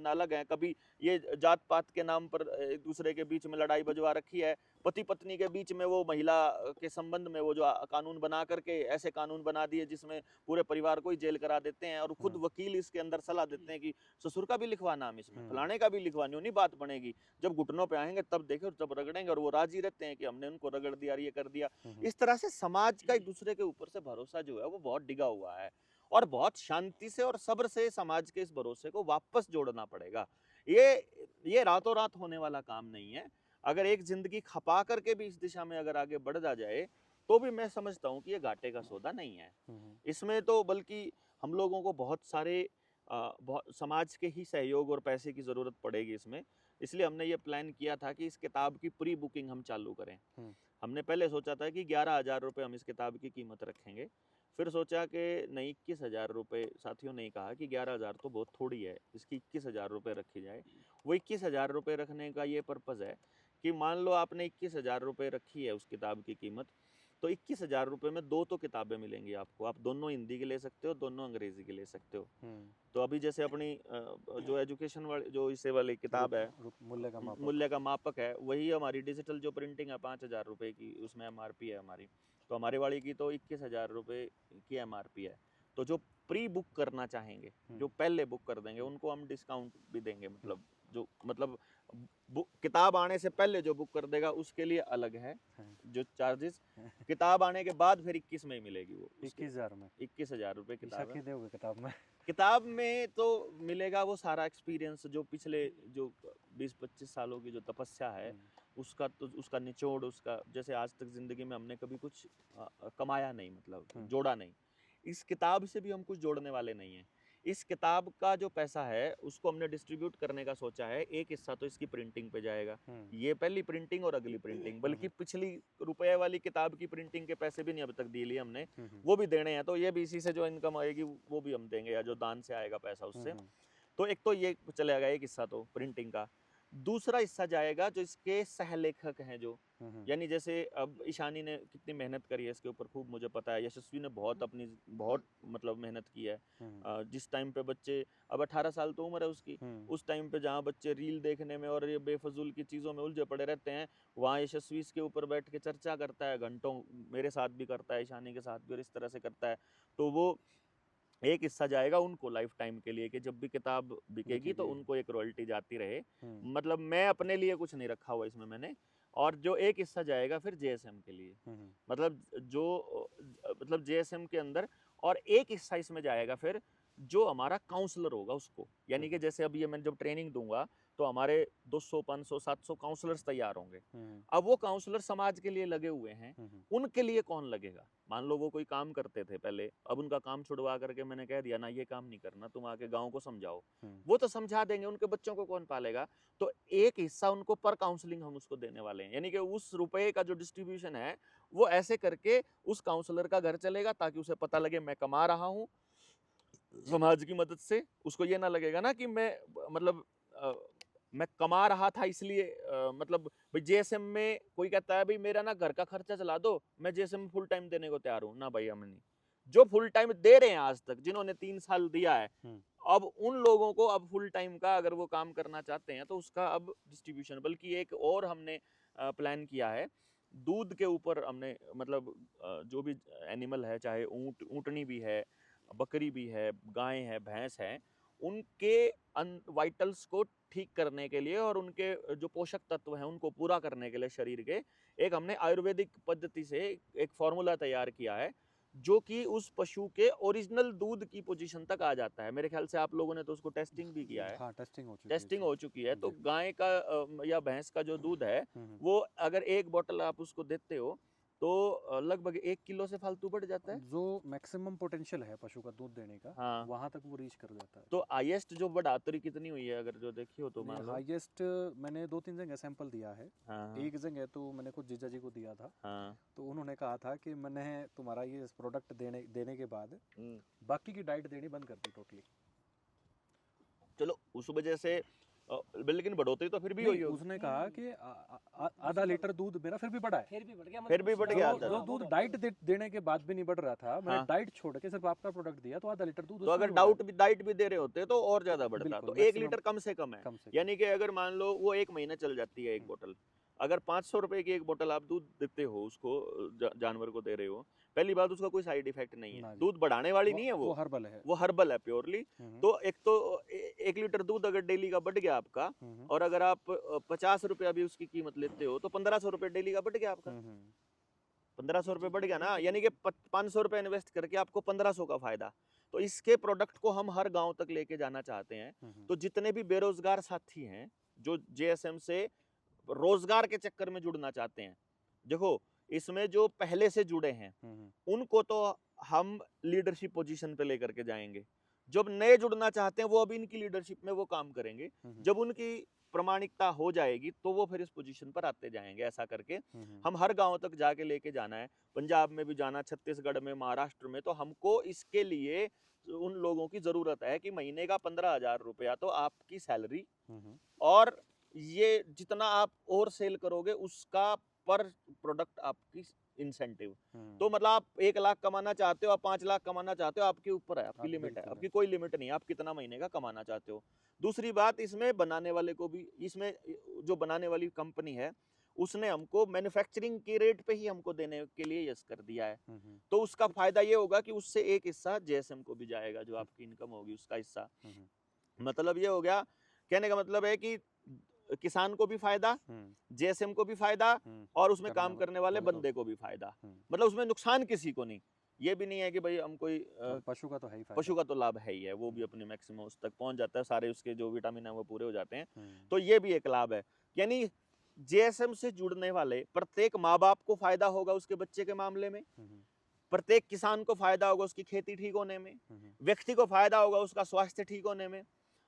Speaker 2: अलग हैं, कभी ये जात पात के नाम पर एक दूसरे के बीच में लड़ाई बजवा रखी है, पति पत्नी के बीच में वो महिला के संबंध में वो जो कानून बना करके ऐसे कानून बना दिए जिसमें पूरे परिवार को ही जेल करा देते हैं और खुद वकील इसके अंदर सलाह देते हैं कि ससुर का भी लिखवा नाम इसमें, फलाने का भी लिखवा, नहीं बात बनेगी। जब घुटनों पे आएंगे तब देखे, जब रगड़ेंगे और वो राजी रहते हैं कि हमने उनको रगड़ दिया, ये कर दिया। इस तरह से समाज का एक दूसरे के ऊपर से भरोसा जो है वो बहुत डिगा हुआ है और बहुत शांति से और सब्र से समाज के इस भरोसे को वापस जोड़ना पड़ेगा। ये रातों रात होने वाला काम नहीं है। अगर एक जिंदगी खपा करके भी इस दिशा में अगर आगे बढ़ जाए तो भी मैं समझता हूँ कि ये घाटे का सौदा नहीं है। इसमें तो बल्कि हम लोगों को बहुत सारे समाज के ही सहयोग और पैसे की जरूरत पड़ेगी इसमें। इसलिए हमने ये प्लान किया था कि इस किताब की प्री बुकिंग हम चालू करें। हमने पहले सोचा था कि 11,000 रुपये हम इस किताब की कीमत रखेंगे, फिर सोचा कि नहीं 21,000 रुपये, साथियों ने कहा कि 11,000 तो बहुत थोड़ी है, इसकी 21,000 रुपये रखी जाए। वो 21,000 रुपये रखने का ये पर्पज़ है कि मान लो आपने 21,000 रुपये रखी है उस किताब की कीमत, तो 21,000 रुपये में 2 तो किताबें मिलेंगी आपको, आप दोनों हिंदी की ले सकते हो, दोनों अंग्रेजी की ले सकते हो। तो अभी जैसे अपनी जो एजुकेशन वाली जो इससे वाली किताब है, मूल्य का मापक है, वही हमारी डिजिटल जो प्रिंटिंग है 5,000 रुपये की, उसमें MRP है हमारी, तो हमारी वाली की तो 21,000 रुपये की MRP है। तो जो प्री बुक करना चाहेंगे, जो पहले बुक कर देंगे, उनको हम डिस्काउंट भी देंगे, मतलब किताब आने से पहले जो बुक कर देगा उसके लिए अलग है जो चार्जेस, किताब आने के बाद फिर 21 में ही मिलेगी, वो
Speaker 1: 21,000 में
Speaker 2: 21,000 रुपये किताब है।
Speaker 1: दोगे किताब में?
Speaker 2: किताब में तो मिलेगा वो सारा एक्सपीरियंस जो पिछले जो 20-25 सालों की जो तपस्या है उसका, तो उसका निचोड़, उसका जैसे आज तक जिंदगी में हमने कभी कुछ कमाया नहीं, मतलब जोड़ा नहीं, इस किताब से भी हम कुछ जोड़ने वाले नहीं हैं। इस किताब का जो पैसा है उसको हमने डिस्ट्रीब्यूट करने का सोचा है, एक हिस्सा तो इसकी प्रिंटिंग पे जाएगा, ये पहली प्रिंटिंग और अगली प्रिंटिंग, बल्कि पिछली रुपए वाली किताब की प्रिंटिंग के पैसे भी नहीं अब तक दिए लिए हमने, वो भी देने हैं, तो ये भी इसी से जो इनकम आएगी वो भी हम देंगे, या जो दान से आएगा पैसा उससे। तो एक तो ये चलेगा एक हिस्सा तो प्रिंटिंग का, दूसरा हिस्सा जाएगा जो इसके सहलेखक हैं, जो यानी जैसे अब ईशानी ने कितनी मेहनत करी है इसके ऊपर, खूब मुझे पता है, यशस्वी ने बहुत मतलब मेहनत की है। जिस टाइम पे बच्चे, अब 18 साल तो उम्र है उसकी, उस टाइम पे जहाँ बच्चे रील देखने में और ये बेफजूल की चीज़ों में उलझे पड़े रहते हैं, वहाँ यशस्वी इसके ऊपर बैठ के चर्चा करता है घंटों, मेरे साथ भी करता है, ईशानी के साथ भी, और इस तरह से करता है। तो वो एक हिस्सा जाएगा उनको लाइफ टाइम के लिए, कि जब भी किताब बिकेगी तो उनको एक रॉयल्टी जाती रहे, मतलब मैं अपने लिए कुछ नहीं रखा हुआ इसमें मैंने। और जो एक हिस्सा जाएगा फिर JSM के लिए, मतलब JSM के अंदर, और एक हिस्सा इसमें जाएगा फिर जो हमारा काउंसलर होगा उसको, यानी कि जैसे अभी मैं जब ट्रेनिंग दूंगा तो हमारे 200, 500, 700 काउंसलर्स तैयार होंगे। अब वो काउंसलर समाज के लिए लगे हुए हैं, उनके लिए कौन लगेगा? मान लो वो कोई काम करते थे पहले, अब उनका काम छुड़वा करके मैंने कह दिया ना ये काम नहीं करना, तुम आके गांव को समझाओ, वो तो समझा देंगे, उनके बच्चों को कौन पालेगा? तो एक हिस्सा उनको पर काउंसलिंग हम उसको देने वाले हैं, यानी कि उस रुपए का जो डिस्ट्रीब्यूशन है वो ऐसे करके उस काउंसलर का घर चलेगा, ताकि उसे पता लगे मैं कमा रहा हूँ समाज की मदद से। उसको ये ना लगेगा ना कि मैं मतलब मैं कमा रहा था इसलिए मतलब भाई JSM में कोई कहता है भाई मेरा ना घर का खर्चा चला दो, मैं JSM में फुल टाइम देने को तैयार हूँ ना भाई, हम नहीं। जो फुल टाइम दे रहे हैं आज तक, जिन्होंने 3 साल दिया है, अब उन लोगों को अब फुल टाइम का अगर वो काम करना चाहते हैं तो उसका अब डिस्ट्रीब्यूशन, बल्कि एक और हमने प्लान किया है, दूध के ऊपर हमने, मतलब जो भी एनिमल है, चाहे ऊँटनी भी है, बकरी भी है, गाय है, भैंस है, उनके वाइटल्स को ठीक करने के लिए और उनके जो पोषक तत्व हैं उनको पूरा करने के लिए शरीर के, एक हमने आयुर्वेदिक पद्धति से एक फॉर्मूला तैयार किया है जो कि उस पशु के ओरिजिनल दूध की पोजीशन तक आ जाता है। मेरे ख्याल से आप लोगों ने तो उसको टेस्टिंग भी किया है।
Speaker 1: हाँ, टेस्टिंग
Speaker 2: हो चुकी है। तो गाय का या भैंस का जो दूध है वो अगर एक बोतल आप उसको देते हो तो लगभग 1 किलो से फालतू बढ़ जाता है।
Speaker 1: जो मैक्सिमम पोटेंशियल है पशु का दूध देने का,
Speaker 2: हाँ,
Speaker 1: वहां तक वो रीच कर जाता है।
Speaker 2: तो हाईएस्ट जो बढ़ोतरी कितनी हुई है अगर जो देखी हो तो? मान लो
Speaker 1: हाईएस्ट मैंने 2-3 जगह सैंपल दिया है।
Speaker 2: हाँ,
Speaker 1: एक जगह तो मैंने खुद जीजा जी को दिया था।
Speaker 2: हाँ,
Speaker 1: तो उन्होंने कहा था कि मैंने तुम्हारा ये प्रोडक्ट देने के बाद बाकी की डाइट देनी बंद कर दी टोटली।
Speaker 2: चलो उस वजह से लेकिन बढ़ोतरी तो फिर भी हुई होगी।
Speaker 1: उसने कहा कि आधा लीटर दूध मेरा फिर भी बढ़ा है,
Speaker 2: फिर भी बढ़ गया।
Speaker 1: जो दूध डाइट देने के बाद भी नहीं बढ़ रहा था, मैंने डाइट छोड़ के सिर्फ आपका प्रोडक्ट दिया तो आधा लीटर दूध।
Speaker 2: तो अगर डाइट भी दे रहे होते तो और ज्यादा बढ़ता। तो 1 लीटर कम से कम है, यानी कि अगर मान लो वो 1 महीना चल जाती है एक बोतल, अगर 500 रुपए की एक बोतल आप दूध देते हो उसको, जानवर को दे रहे हो, पहली बात उसका कोई साइड इफेक्ट नहीं है, दूध बढ़ाने वाली नहीं है, वो हर्बल है प्योरली। तो एक तो 1 लीटर दूध अगर डेली का बढ़ गया आपका, और अगर आप 50 रुपया भी उसकी कीमत लेते हो तो 1500 रुपये डेली का बढ़ गया आपका। 1500 रुपये बढ़ गया ना, यानी कि 500 रुपये इन्वेस्ट करके आपको 1500 का फायदा। तो इसके प्रोडक्ट को हम हर गांव तक लेके जाना चाहते हैं। तो जितने भी बेरोजगार साथी हैं जो JSM से रोजगार के चक्कर में जुड़ना चाहते हैं, देखो इसमें जो पहले से जुड़े हैं उनको तो हम लीडरशिप पोजीशन पे लेकर के जाएंगे। जब नए जुड़ना चाहते हैं वो अब इनकी लीडरशिप में वो काम करेंगे। जब उनकी प्रमाणिकता हो जाएगी तो वो फिर इस पोजीशन पर आते जाएंगे। ऐसा करके हम हर गांव तक जाके लेके जाना है, पंजाब में भी जाना, छत्तीसगढ़ में, महाराष्ट्र में। तो हमको इसके लिए उन लोगों की जरूरत है कि महीने का 15,000 रुपया तो आपकी सैलरी, और ये जितना आप और सेल करोगे उसका पर प्रोडक्ट आपकी इंसेंटिव। तो मतलब आप 1 लाख कमाना चाहते हो, आप 5 लाख कमाना चाहते हो, आपके ऊपर है, आपकी लिमिट है, आपकी कोई लिमिट नहीं है, आप कितना महीने का कमाना चाहते हो। दूसरी बात, इसमें बनाने वाले को भी, इसमें जो बनाने वाली कंपनी है उसने हमको मैन्युफैक्चरिंग के रेट पे ही हमको देने के लिए यस कर दिया है। तो उसका फायदा ये होगा कि उससे एक हिस्सा जेएसएम को भी जाएगा, जो आपकी इनकम होगी उसका हिस्सा। मतलब ये हो गया, कहने का मतलब है कि किसान को भी फायदा, जेएसएम को भी फायदा, और उसमें काम करने वाले बंदे को भी फायदा। मतलब उसमें नुकसान किसी को नहीं। ये भी नहीं है कि भाई हम कोई
Speaker 1: पशु का तो है ही,
Speaker 2: पशु का तो लाभ है ही है, वो भी अपने मैक्सिमम उस तक पहुंच जाता है, सारे उसके जो विटामिन है वो पूरे हो जाते हैं। तो ये भी एक लाभ है। यानी जेएसएम से जुड़ने वाले प्रत्येक माँ बाप को फायदा होगा उसके बच्चे के मामले में, प्रत्येक किसान को फायदा होगा उसकी खेती ठीक होने में, व्यक्ति को फायदा होगा उसका स्वास्थ्य ठीक होने में,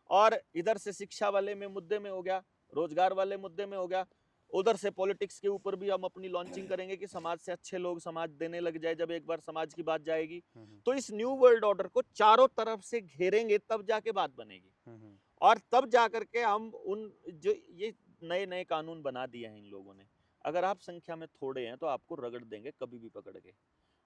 Speaker 2: और इधर से शिक्षा वाले में मुद्दे में हो गया, रोजगार वाले मुद्दे में हो गया, उधर से पॉलिटिक्स के ऊपर भी हम अपनी लॉन्चिंग करेंगे कि समाज से अच्छे लोग समाज देने लग जाए। जब एक बार समाज की बात जाएगी तो इस न्यू वर्ल्ड ऑर्डर को चारों तरफ से घेरेंगे, तब जाके बात बनेगी। और तब जाकर के हम उन जो ये नए नए कानून बना दिए हैं इन लोगों ने, अगर आप संख्या में थोड़े हैं तो आपको रगड़ देंगे कभी भी पकड़ के।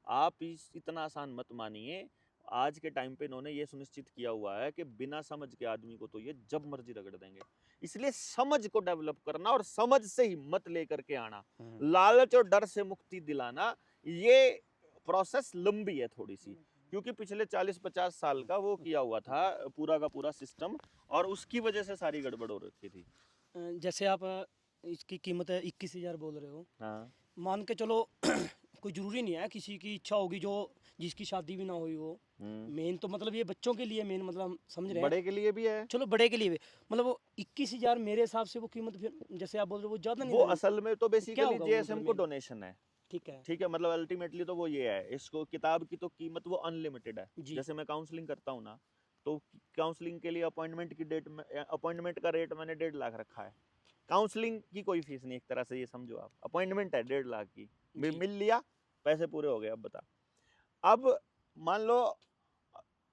Speaker 2: आप इतना आसान मत मानिए। आज के टाइम पे इन्होंने ये सुनिश्चित किया हुआ है कि बिना समझ के आदमी को तो ये जब मर्जी रगड़ देंगे। इसलिए समझ को डेवलप करना और समझ से हिम्मत लेकर के आना, लालच और डर से मुक्ति दिलाना, ये प्रोसेस लंबी है थोड़ी सी, क्योंकि पिछले 40-50 साल का वो किया हुआ था पूरा का पूरा सिस्टम, और उसकी वजह से सारी गड़बड़ हो रखी थी।
Speaker 3: जैसे आप इसकी कीमत 21,000 बोल रहे हो,
Speaker 2: हाँ,
Speaker 3: मान के चलो कोई जरूरी नहीं है, किसी की इच्छा होगी जो जिसकी शादी भी ना हुई हो। मेन तो मतलब ये बच्चों के लिए मेन, मतलब हम समझ रहे हैं,
Speaker 2: बड़े के लिए भी है।
Speaker 3: चलो बड़े के लिए भी, मतलब वो 21,000 मेरे हिसाब से वो कीमत फिर जैसे आप बोल रहे हो वो ज्यादा नहीं
Speaker 2: वो
Speaker 3: लगी।
Speaker 2: असल में तो बेसिकली
Speaker 3: होगा वो
Speaker 2: जेएसएम
Speaker 3: मतलब
Speaker 2: को
Speaker 3: मेन?
Speaker 2: डोनेशन है।
Speaker 3: ठीक है,
Speaker 2: ठीक है, मतलब अल्टीमेटली तो वो ये है, इसको किताब की तो कीमत वो अनलिमिटेड है।
Speaker 3: जी।
Speaker 2: जैसे मैं काउंसलिंग करता हूँ ना, तो काउंसलिंग के लिए अपॉइंटमेंट की डेट में, अपॉइंटमेंट का रेट मैंने 1.5 लाख रखा है। काउंसलिंग की कोई फीस नहीं, एक तरह से ये समझो आप, अपॉइंटमेंट है 1.5 लाख की,
Speaker 3: जी।
Speaker 2: मिल लिया, पैसे पूरे हो गए। अब बता, अब मान लो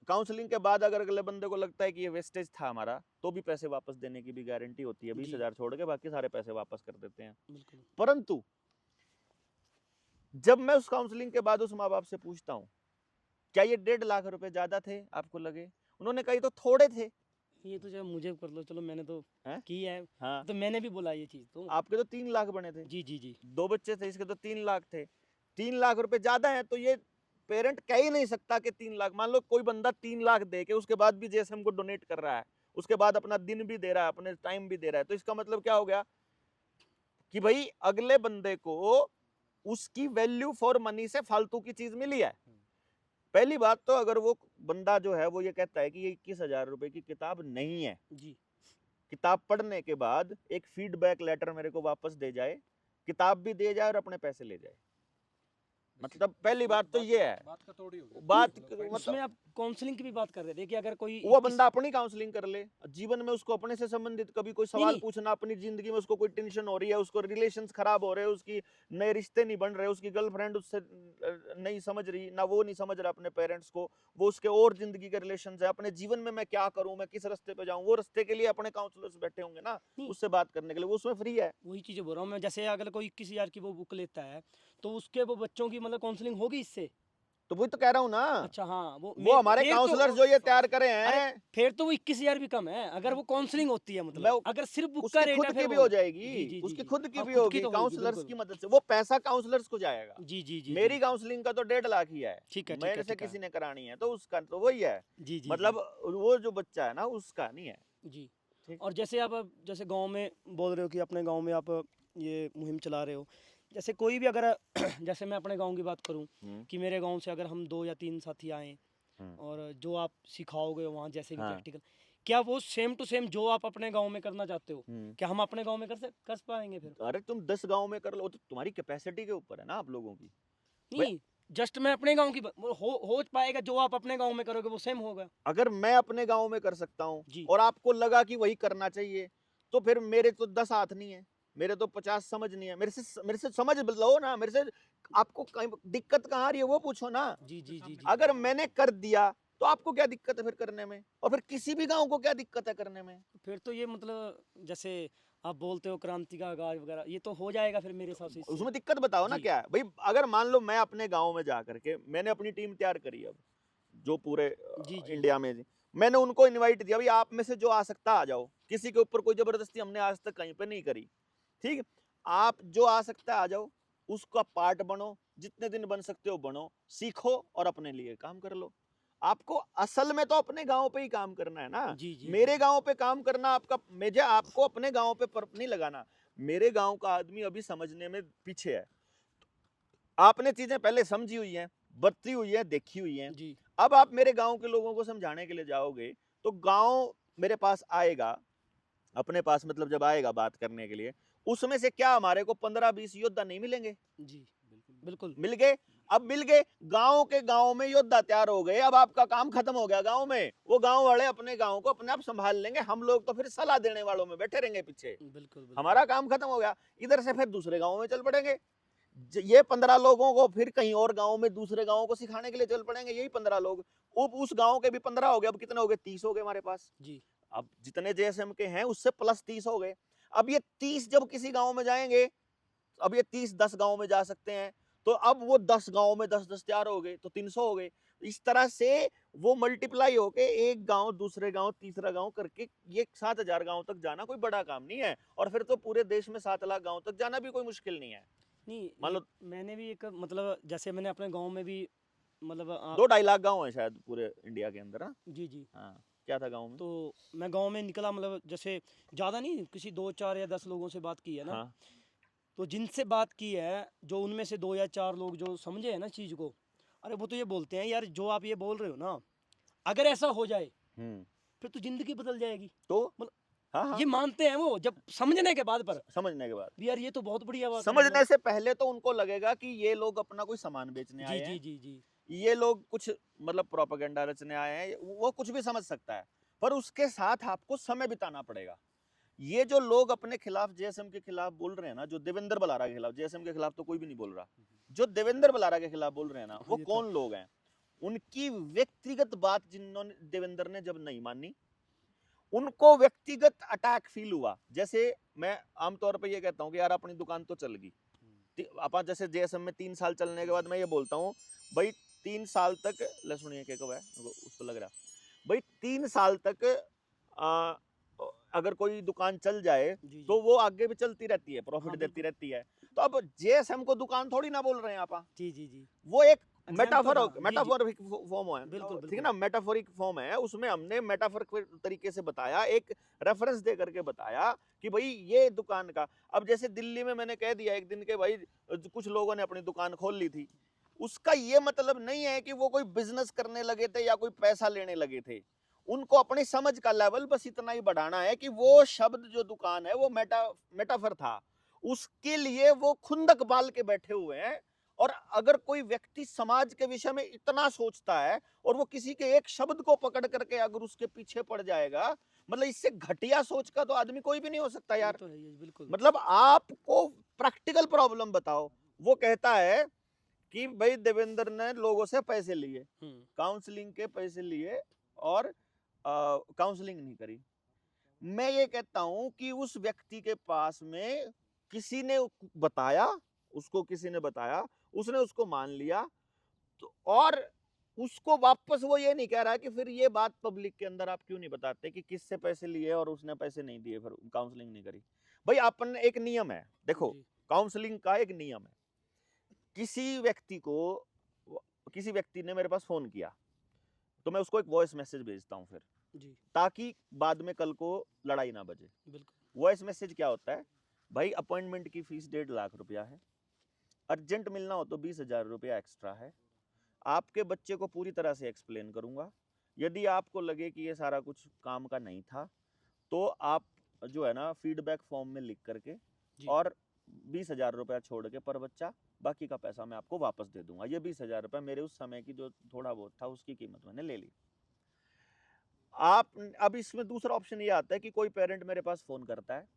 Speaker 2: काउंसलिंग के बाद अगर अगले बंदे को लगता है कि ये वेस्टेज था हमारा, तो भी पैसे वापस देने की भी गारंटी होती है।
Speaker 3: जी।
Speaker 2: 20,000 छोड़ के बाकी सारे पैसे वापस कर देते हैं।
Speaker 3: बिल्कुल।
Speaker 2: परंतु जब मैं उस काउंसलिंग के बाद उस माँ बाप से पूछता हूँ क्या ये 1.5 लाख रुपए ज्यादा थे आपको लगे, उन्होंने कही तो थोड़े थे।
Speaker 3: ये तो जब मुझे कर लो, चलो मैंने तो
Speaker 2: हैं?
Speaker 3: की है,
Speaker 2: हाँ,
Speaker 3: तो मैंने भी बोला ये चीज तो।
Speaker 2: आपके तो 3 लाख बने थे,
Speaker 3: जी जी जी।
Speaker 2: 2 बच्चे थे, इसके तो 3 लाख थे। 3 लाख रुपए ज्यादा है, तो ये पेरेंट कह ही नहीं सकता कि 3 लाख। मान लो कोई बंदा 3 लाख दे के उसके बाद भी जेएसएम को डोनेट कर रहा है, उसके बाद अपना दिन भी दे रहा है, अपने टाइम भी दे रहा है, तो इसका मतलब क्या हो गया कि भाई अगले बंदे को उसकी वैल्यू फॉर मनी से फालतू की चीज मिली है। पहली बात तो अगर वो बंदा जो है वो ये कहता है कि ये 21,000 रुपए की किताब नहीं है,
Speaker 3: जी
Speaker 2: किताब पढ़ने के बाद एक फीडबैक लेटर मेरे को वापस दे जाए, किताब भी दे जाए और अपने पैसे ले जाए, मतलब पहली बात तो ये है।
Speaker 1: बात का थोड़ी हो गया।
Speaker 2: बात
Speaker 3: उसमें
Speaker 2: मतलब
Speaker 3: आप काउंसलिंग की भी बात कर रहे थे कि अगर कोई
Speaker 2: वो बंदा अपनी काउंसलिंग कर ले, जीवन में उसको अपने से संबंधित कभी कोई सवाल
Speaker 3: नहीं।
Speaker 2: पूछना, अपनी जिंदगी में उसको कोई टेंशन हो रही है, उसको रिलेशंस खराब हो रहे हैं, उसकी नए रिश्ते नहीं बन रहे, उसकी गर्लफ्रेंड उससे नहीं समझ रही, ना वो नहीं समझ रहा अपने पेरेंट्स को, वो उसके और जिंदगी के रिलेशन है, अपने जीवन में मैं क्या करूं, मैं किस रास्ते पे जाऊं, वो रास्ते के लिए अपने काउंसलर्स बैठे होंगे ना
Speaker 3: नहीं।
Speaker 2: उससे बात करने के लिए, वो उसमें फ्री है।
Speaker 3: वही चीज़ बोल रहा हूँ मैं, जैसे अगर कोई 21,000 की वो बुक लेता है तो उसके वो बच्चों की मतलब काउंसलिंग होगी इससे।
Speaker 2: तो वही तो कह रहा हूँ ना,
Speaker 3: अच्छा हाँ,
Speaker 2: वो हमारे
Speaker 3: फिर
Speaker 2: काउंसलर्स जो ये तैयार करे
Speaker 3: अरे
Speaker 2: हैं,
Speaker 3: फिर तो वो 21,000 भी कम है अगर वो काउंसलिंग होती है, मतलब अगर सिर्फ बुक का
Speaker 2: उसकी
Speaker 3: रेट
Speaker 2: खुद
Speaker 3: है
Speaker 2: की
Speaker 3: फिर
Speaker 2: भी
Speaker 3: वो
Speaker 2: हो
Speaker 3: जी,
Speaker 2: जाएगी,
Speaker 3: जी,
Speaker 2: उसकी
Speaker 3: जी।
Speaker 2: खुद की
Speaker 3: हाँ,
Speaker 2: भी
Speaker 3: खुद
Speaker 2: होगी
Speaker 3: की तो होगी,
Speaker 2: काउंसलर्स
Speaker 3: बिल्कुल।
Speaker 2: की मदद से, वो पैसा काउंसलर्स को जाएगा।
Speaker 3: जी जी जी
Speaker 2: मेरी
Speaker 3: जी।
Speaker 2: काउंसलिंग का तो 1.5 लाख ही है,
Speaker 3: ठीक है, ठीक
Speaker 2: मेरे
Speaker 3: है,
Speaker 2: से
Speaker 3: ठीक है।
Speaker 2: किसी ने करानी है तो उसका तो वही है,
Speaker 3: जी जी
Speaker 2: मतलब वो जो बच्चा है ना उसका नहीं है।
Speaker 3: जी।
Speaker 2: ठीक।
Speaker 3: और जैसे आप जैसे गांव में बोल रहे हो कि अपने गांव में आप ये मुहिम चला रहे हो, जैसे कोई भी अगर जैसे मैं अपने गांव की बात करूं कि मेरे गांव से अगर हम 2 या 3 साथी आए और जो आप सिखाओगे वहाँ जैसे भी
Speaker 2: हाँ।
Speaker 3: प्रैक्टिकल, क्या वो सेम टू सेम जो आप अपने गांव में करना चाहते हो क्या हम अपने गांव में कर पाएंगे फिर?
Speaker 2: अरे तुम 10 गांव में कर लो तो तुम्हारी कैपेसिटी के ऊपर है ना आप लोगों की।
Speaker 3: नहीं, जस्ट मैं अपने गांव की हो पाएगा, जो आप अपने गांव में करोगे वो सेम होगा।
Speaker 2: अगर मैं अपने गांव में कर सकता हूँ
Speaker 3: जी।
Speaker 2: और आपको लगा कि वही करना चाहिए तो फिर मेरे तो 10 हाथ नहीं है, मेरे तो 50 समझ नहीं है, मेरे से समझ लो ना, मेरे से आपको कहीं दिक्कत कहाँ आ रही है वो पूछो ना।
Speaker 3: जी जी जी जी।
Speaker 2: अगर मैंने कर दिया तो आपको क्या दिक्कत है फिर करने में, और फिर किसी भी गांव को क्या दिक्कत है करने में।
Speaker 3: फिर तो ये मतलब जैसे आप बोलते हो क्रांति का आगाज वगैरह, ये तो हो जाएगा फिर मेरे हिसाब से इससे।
Speaker 2: उसमें दिक्कत बताओ ना
Speaker 3: जी।
Speaker 2: क्या है भाई। अगर मान लो मैं अपने गांव में जा करके मैंने अपनी टीम तैयार करी, अब जो पूरे
Speaker 3: जी जी
Speaker 2: इंडिया में मैंने उनको इनवाइट दिया, भाई आप में से जो आ सकता आ जाओ, किसी के ऊपर कोई जबरदस्ती हमने आज तक कहीं पे नहीं करी, ठीक है। आप जो आ सकता है आ जाओ, उसका पार्ट बनो, जितने दिन बन सकते हो बनो, सीखो और अपने लिए काम कर लो। आपको असल में तो अपने गांव पे ही काम करना है ना।
Speaker 3: जी जी
Speaker 2: मेरे गांव पे काम करना आपका, मुझे आपको अपने गांव पे पर्प नहीं लगाना। मेरे गांव का आदमी अभी समझने में पीछे है, आपने चीजें पहले समझी हुई हैं, बरती हुई है, देखी हुई है।
Speaker 3: जी
Speaker 2: अब आप मेरे गांव के लोगों को समझाने के लिए जाओगे तो गांव मेरे पास आएगा, अपने पास मतलब जब आएगा बात करने के लिए, उसमें से क्या हमारे को 15-20 योद्धा नहीं मिलेंगे?
Speaker 3: जी बिल्कुल।
Speaker 2: मिल गए। अब मिल गए, गांव के गांव में योद्धा तैयार हो गए, अब आपका काम खत्म हो गया गांव में। वो गांव वाले अपने गांव को अपने आप संभाल लेंगे, हम लोग तो फिर सलाह देने वालों में बैठे रहेंगे पीछे।
Speaker 3: बिल्कुल बिल्कुल।
Speaker 2: हमारा काम खत्म हो गया, इधर से फिर दूसरे गांव में चल पड़ेंगे। ये 15 लोगों को फिर कहीं और गांव में दूसरे गांव को सिखाने के लिए चल पड़ेंगे, यही 15 लोग। अब उस गांव के भी 15 हो गए, अब कितने हो गए? 30 हो गए हमारे पास।
Speaker 3: जी
Speaker 2: अब जितने जेएसएम के हैं उससे प्लस 30 हो गए। अब ये 30 जब किसी गांव में जाएंगे, अब ये 30 10 गांव में जा सकते हैं, तो अब वो 10 गांव में 10-10 तैयार हो गए, तो 300 हो गए। इस तरह से वो मल्टीप्लाई होके एक गांव दूसरे गांव तीसरा गांव करके ये 7,000 गांव तक जाना कोई बड़ा काम नहीं है। और फिर तो पूरे देश में 7 लाख गांव तक जाना भी कोई मुश्किल नहीं है।
Speaker 3: नहीं,
Speaker 2: मान लो
Speaker 3: मैंने भी एक मतलब जैसे मैंने अपने गांव में भी मतलब
Speaker 2: 2-2.5 लाख गांव है शायद पूरे इंडिया के अंदर। हाँ
Speaker 3: जी जी।
Speaker 2: हाँ, क्या था गांव में?
Speaker 3: तो मैं गांव में निकला, मतलब जैसे ज़्यादा नहीं, किसी 2 4 या 10 लोगों से बात की है ना।
Speaker 2: हाँ
Speaker 3: तो जिनसे बात की है, जो उनमें से 2 या 4 लोग जो समझे हैं ना चीज़ को, अरे वो तो ये बोलते हैं यार जो आप ये बोल रहे हो ना, अगर ऐसा हो जाए फिर तो ज़िंदगी बदल जाएगी।
Speaker 2: तो
Speaker 3: मतलब
Speaker 2: हाँ हाँ
Speaker 3: ये मानते हैं वो जब समझने के बाद, पर
Speaker 2: समझने के बाद,
Speaker 3: भी यार ये तो बहुत बढ़िया बात है
Speaker 2: समझने
Speaker 3: मतलब।
Speaker 2: से पहले तो उनको लगेगा कि ये लोग अपना कोई सामान बेचने
Speaker 3: जी
Speaker 2: आए
Speaker 3: जी
Speaker 2: हैं,
Speaker 3: जी जी
Speaker 2: ये लोग कुछ मतलब प्रोपेगेंडा रचने आए हैं, वो कुछ भी समझ सकता है। पर उसके साथ आपको समय बिताना पड़ेगा। ये जो लोग अपने खिलाफ, जेएसएम के खिलाफ बोल रहे हैं ना, जो देवेंद्र बलारा के खिलाफ, जेएसएम के खिलाफ तो कोई भी नहीं बोल रहा, जो देवेंद्र बलारा के खिलाफ बोल रहे हैं ना, वो
Speaker 3: ये तो
Speaker 2: कौन लोग हैं? उनकी व्यक्तिगत बात जिन्होंने देवेंद्र ने जब नहीं मानी, उनको व्यक्तिगत अटैक फील हुआ। जैसे मैं आमतौर पर ये कहता हूँ कि यार अपनी दुकान तो चल गई, अपन जैसे जेएसएम में 3 साल चलने के बाद मैं ये बोलता हूँ भाई 3 साल तक, ले सुनिए क्या कब है उसको लग रहा भाई 3 साल तक आ, अगर कोई दुकान चल जाए
Speaker 3: जी जी
Speaker 2: तो वो आगे भी चलती रहती है, प्रॉफिट
Speaker 3: हाँ,
Speaker 2: देती
Speaker 3: बिल्कुल।
Speaker 2: रहती है। तो अब जेएसएम को दुकान थोड़ी ना बोल रहे हैं आप,
Speaker 3: जी जी जी
Speaker 2: वो एक
Speaker 3: एग्जाम्पल था। जी जी
Speaker 2: मेटाफोरिक फॉर्म है,
Speaker 3: बिल्कुल
Speaker 2: ठीक है
Speaker 3: बिल्कुल।
Speaker 2: ना, मेटाफोरिक फॉर्म है, उसमें हमने मेटाफोरिक तरीके से बताया, एक रेफरेंस दे करके बताया कि भाई ये दुकान का। अब जैसे दिल्ली में मैंने कह दिया एक दिन के भाई कुछ लोगों ने अपनी दुकान खोल ली थी, उसका ये मतलब नहीं है कि वो कोई बिजनेस करने लगे थे या कोई पैसा लेने लगे थे। उनको अपनी समझ का लेवल बस इतना ही बढ़ाना है कि वो शब्द जो दुकान है वो मेटाफर था, उसके लिए वो खुंदक बाल के बैठे हुए हैं। और अगर कोई व्यक्ति समाज के विषय में इतना सोचता है और वो किसी के एक शब्द को पकड़ करके अगर उसके पीछे पड़ जाएगा, मतलब इससे घटिया सोच का तो आदमी कोई भी नहीं हो सकता
Speaker 3: ये
Speaker 2: यार।
Speaker 3: तो है ही है, बिल्कुल।
Speaker 2: मतलब आपको प्रैक्टिकल प्रॉब्लम बताओ। वो कहता है कि भाई देवेंद्र ने लोगों से पैसे लिए, काउंसलिंग के पैसे लिए और काउंसलिंग नहीं करी। मैं ये कहता हूं कि उस व्यक्ति के पास में किसी ने बताया, उसको किसी ने बताया, उसने उसको मान लिया, तो और उसको वापस वो ये नहीं कह रहा है कि फिर ये बात पब्लिक के अंदर आप क्यों नहीं बताते कि किससे पैसे लिए और उसने पैसे नहीं दिए, फिर काउंसलिंग नहीं करी। भाई अपन एक नियम है, देखो
Speaker 3: जी
Speaker 2: काउंसलिंग का एक नियम है। किसी व्यक्ति ने मेरे पास फोन किया तो मैं उसको एक वॉइस मैसेज भेजता हूँ फिर,
Speaker 3: जी
Speaker 2: ताकि बाद में कल को लड़ाई ना बजे।
Speaker 3: बिल्कुल।
Speaker 2: वॉइस मैसेज क्या होता है? भाई अपॉइंटमेंट की फीस 1.5 लाख रुपया है, अर्जेंट मिलना हो तो 20,000 रुपया एक्स्ट्रा है, आपके बच्चे को पूरी तरह से एक्सप्लेन करूंगा। यदि आपको लगे कि ये सारा कुछ काम का नहीं था तो आप जो है ना फीडबैक फॉर्म में लिख करके
Speaker 3: जी
Speaker 2: और 20,000 रुपया छोड़ के पर बच्चा, बाकी का पैसा मैं आपको वापस दे दूंगा। ये 20,000 रुपया मेरे उस समय की जो थोड़ा बहुत था उसकी कीमत मैंने ले ली। आप अब इसमें दूसरा ऑप्शन ये आता है कि कोई पेरेंट मेरे पास फोन करता है,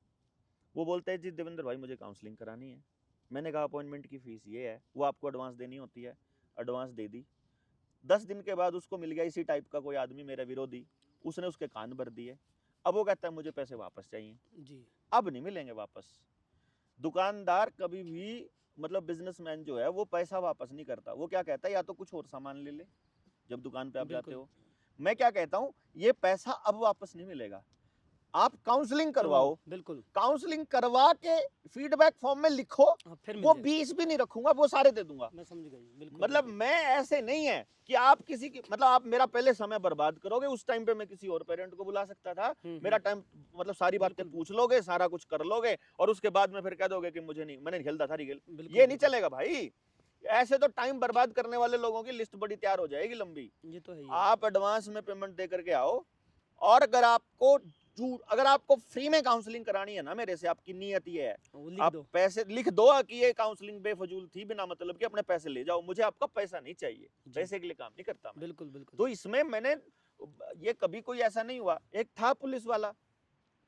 Speaker 2: वो बोलते है जी देवेंद्र भाई मुझे काउंसलिंग करानी है। मैंने कहा अपॉइंटमेंट की फीस ये है, वो आपको एडवांस देनी होती है, एडवांस दे दी। 10 दिन के बाद उसको मिल गया इसी टाइप का कोई आदमी, मेरा विरोधी, उसने उसके कान भर दिए। अब वो कहता है मुझे पैसे वापस चाहिए।
Speaker 3: जी
Speaker 2: अब नहीं मिलेंगे वापस। दुकानदार कभी भी मतलब बिजनेसमैन जो है वो पैसा वापस नहीं करता। वो क्या कहता है, या तो कुछ और सामान ले ले जब दुकान पे आप जाते
Speaker 3: बिल्कुल।
Speaker 2: हो। मैं क्या कहता हूँ, ये पैसा अब वापस नहीं मिलेगा, आप काउंसलिंग करवाओ,
Speaker 3: बिल्कुल।
Speaker 2: काउंसलिंग करवा के फीडबैक फॉर्म में लिखो,
Speaker 3: हाँ, फिर
Speaker 2: वो
Speaker 3: मिल जाएगा।
Speaker 2: 20 भी नहीं रखूंगा, वो सारे दे दूंगा।
Speaker 3: मैं समझ गई, बिल्कुल
Speaker 2: मतलब
Speaker 3: बिल्कुल।
Speaker 2: मैं ऐसे नहीं है कि आप किसी की मतलब आप मेरा पहले समय बर्बाद करोगे। उस टाइम पे मैं किसी और पेरेंट को बुला सकता था, मेरा टाइम मतलब सारी बातें
Speaker 3: बिल्कुल।
Speaker 2: पूछ लोगे, सारा कुछ कर लोगे, और उसके बाद में फिर कह दोगे कि मुझे नहीं, मैंने खेलता था रिगेल।
Speaker 3: बिल्कुल,
Speaker 2: ये नहीं
Speaker 3: बिल्कुल।
Speaker 2: चलेगा भाई। ऐसे तो टाइम बर्बाद करने वाले लोगों की लिस्ट बड़ी तैयार हो जाएगी लंबी।
Speaker 3: ये तो है ही है।
Speaker 2: आप एडवांस में पेमेंट दे करके आओ, और अगर आपको फ्री में काउंसलिंग करानी है ना मेरे से, आपकी नीयत ये है,
Speaker 3: वो लिख
Speaker 2: आप
Speaker 3: दो।
Speaker 2: पैसे लिख दो कि ये काउंसलिंग बेफजूल थी, बिना मतलब कि अपने पैसे ले जाओ, मुझे आपका पैसा नहीं चाहिए,
Speaker 3: जी।
Speaker 2: पैसे के लिए काम नहीं करता मैं।
Speaker 3: बिल्कुल बिल्कुल।
Speaker 2: तो इसमें मैंने ये कभी कोई ऐसा नहीं हुआ। एक था पुलिस वाला,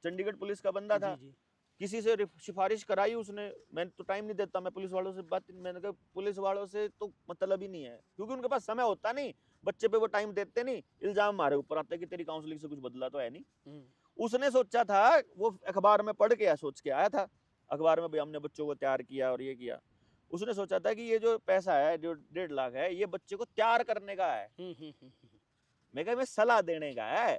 Speaker 2: चंडीगढ़ पुलिस का बंदा था,
Speaker 3: जी जी।
Speaker 2: किसी से सिफारिश कराई उसने, मैं तो टाइम नहीं देता मैं पुलिस वालों से बात, मैंने कहा पुलिस वालों से तो मतलब ही नहीं है, क्योंकि उनके पास समय होता नहीं, बच्चे पे वो टाइम देते नहीं, इल्जाम हमारे ऊपर आता है कि तेरी काउंसलिंग से कुछ बदला तो है नहीं। उसने सोचा था, वो अखबार में पढ़ के सोच के आया था, अखबार में भी हमने बच्चों को तैयार किया और ये किया। उसने सोचा था कि ये जो पैसा है, जो 1.5 लाख है, ये बच्चे को तैयार करने का है। मैं कहा मैं सलाह देने का है,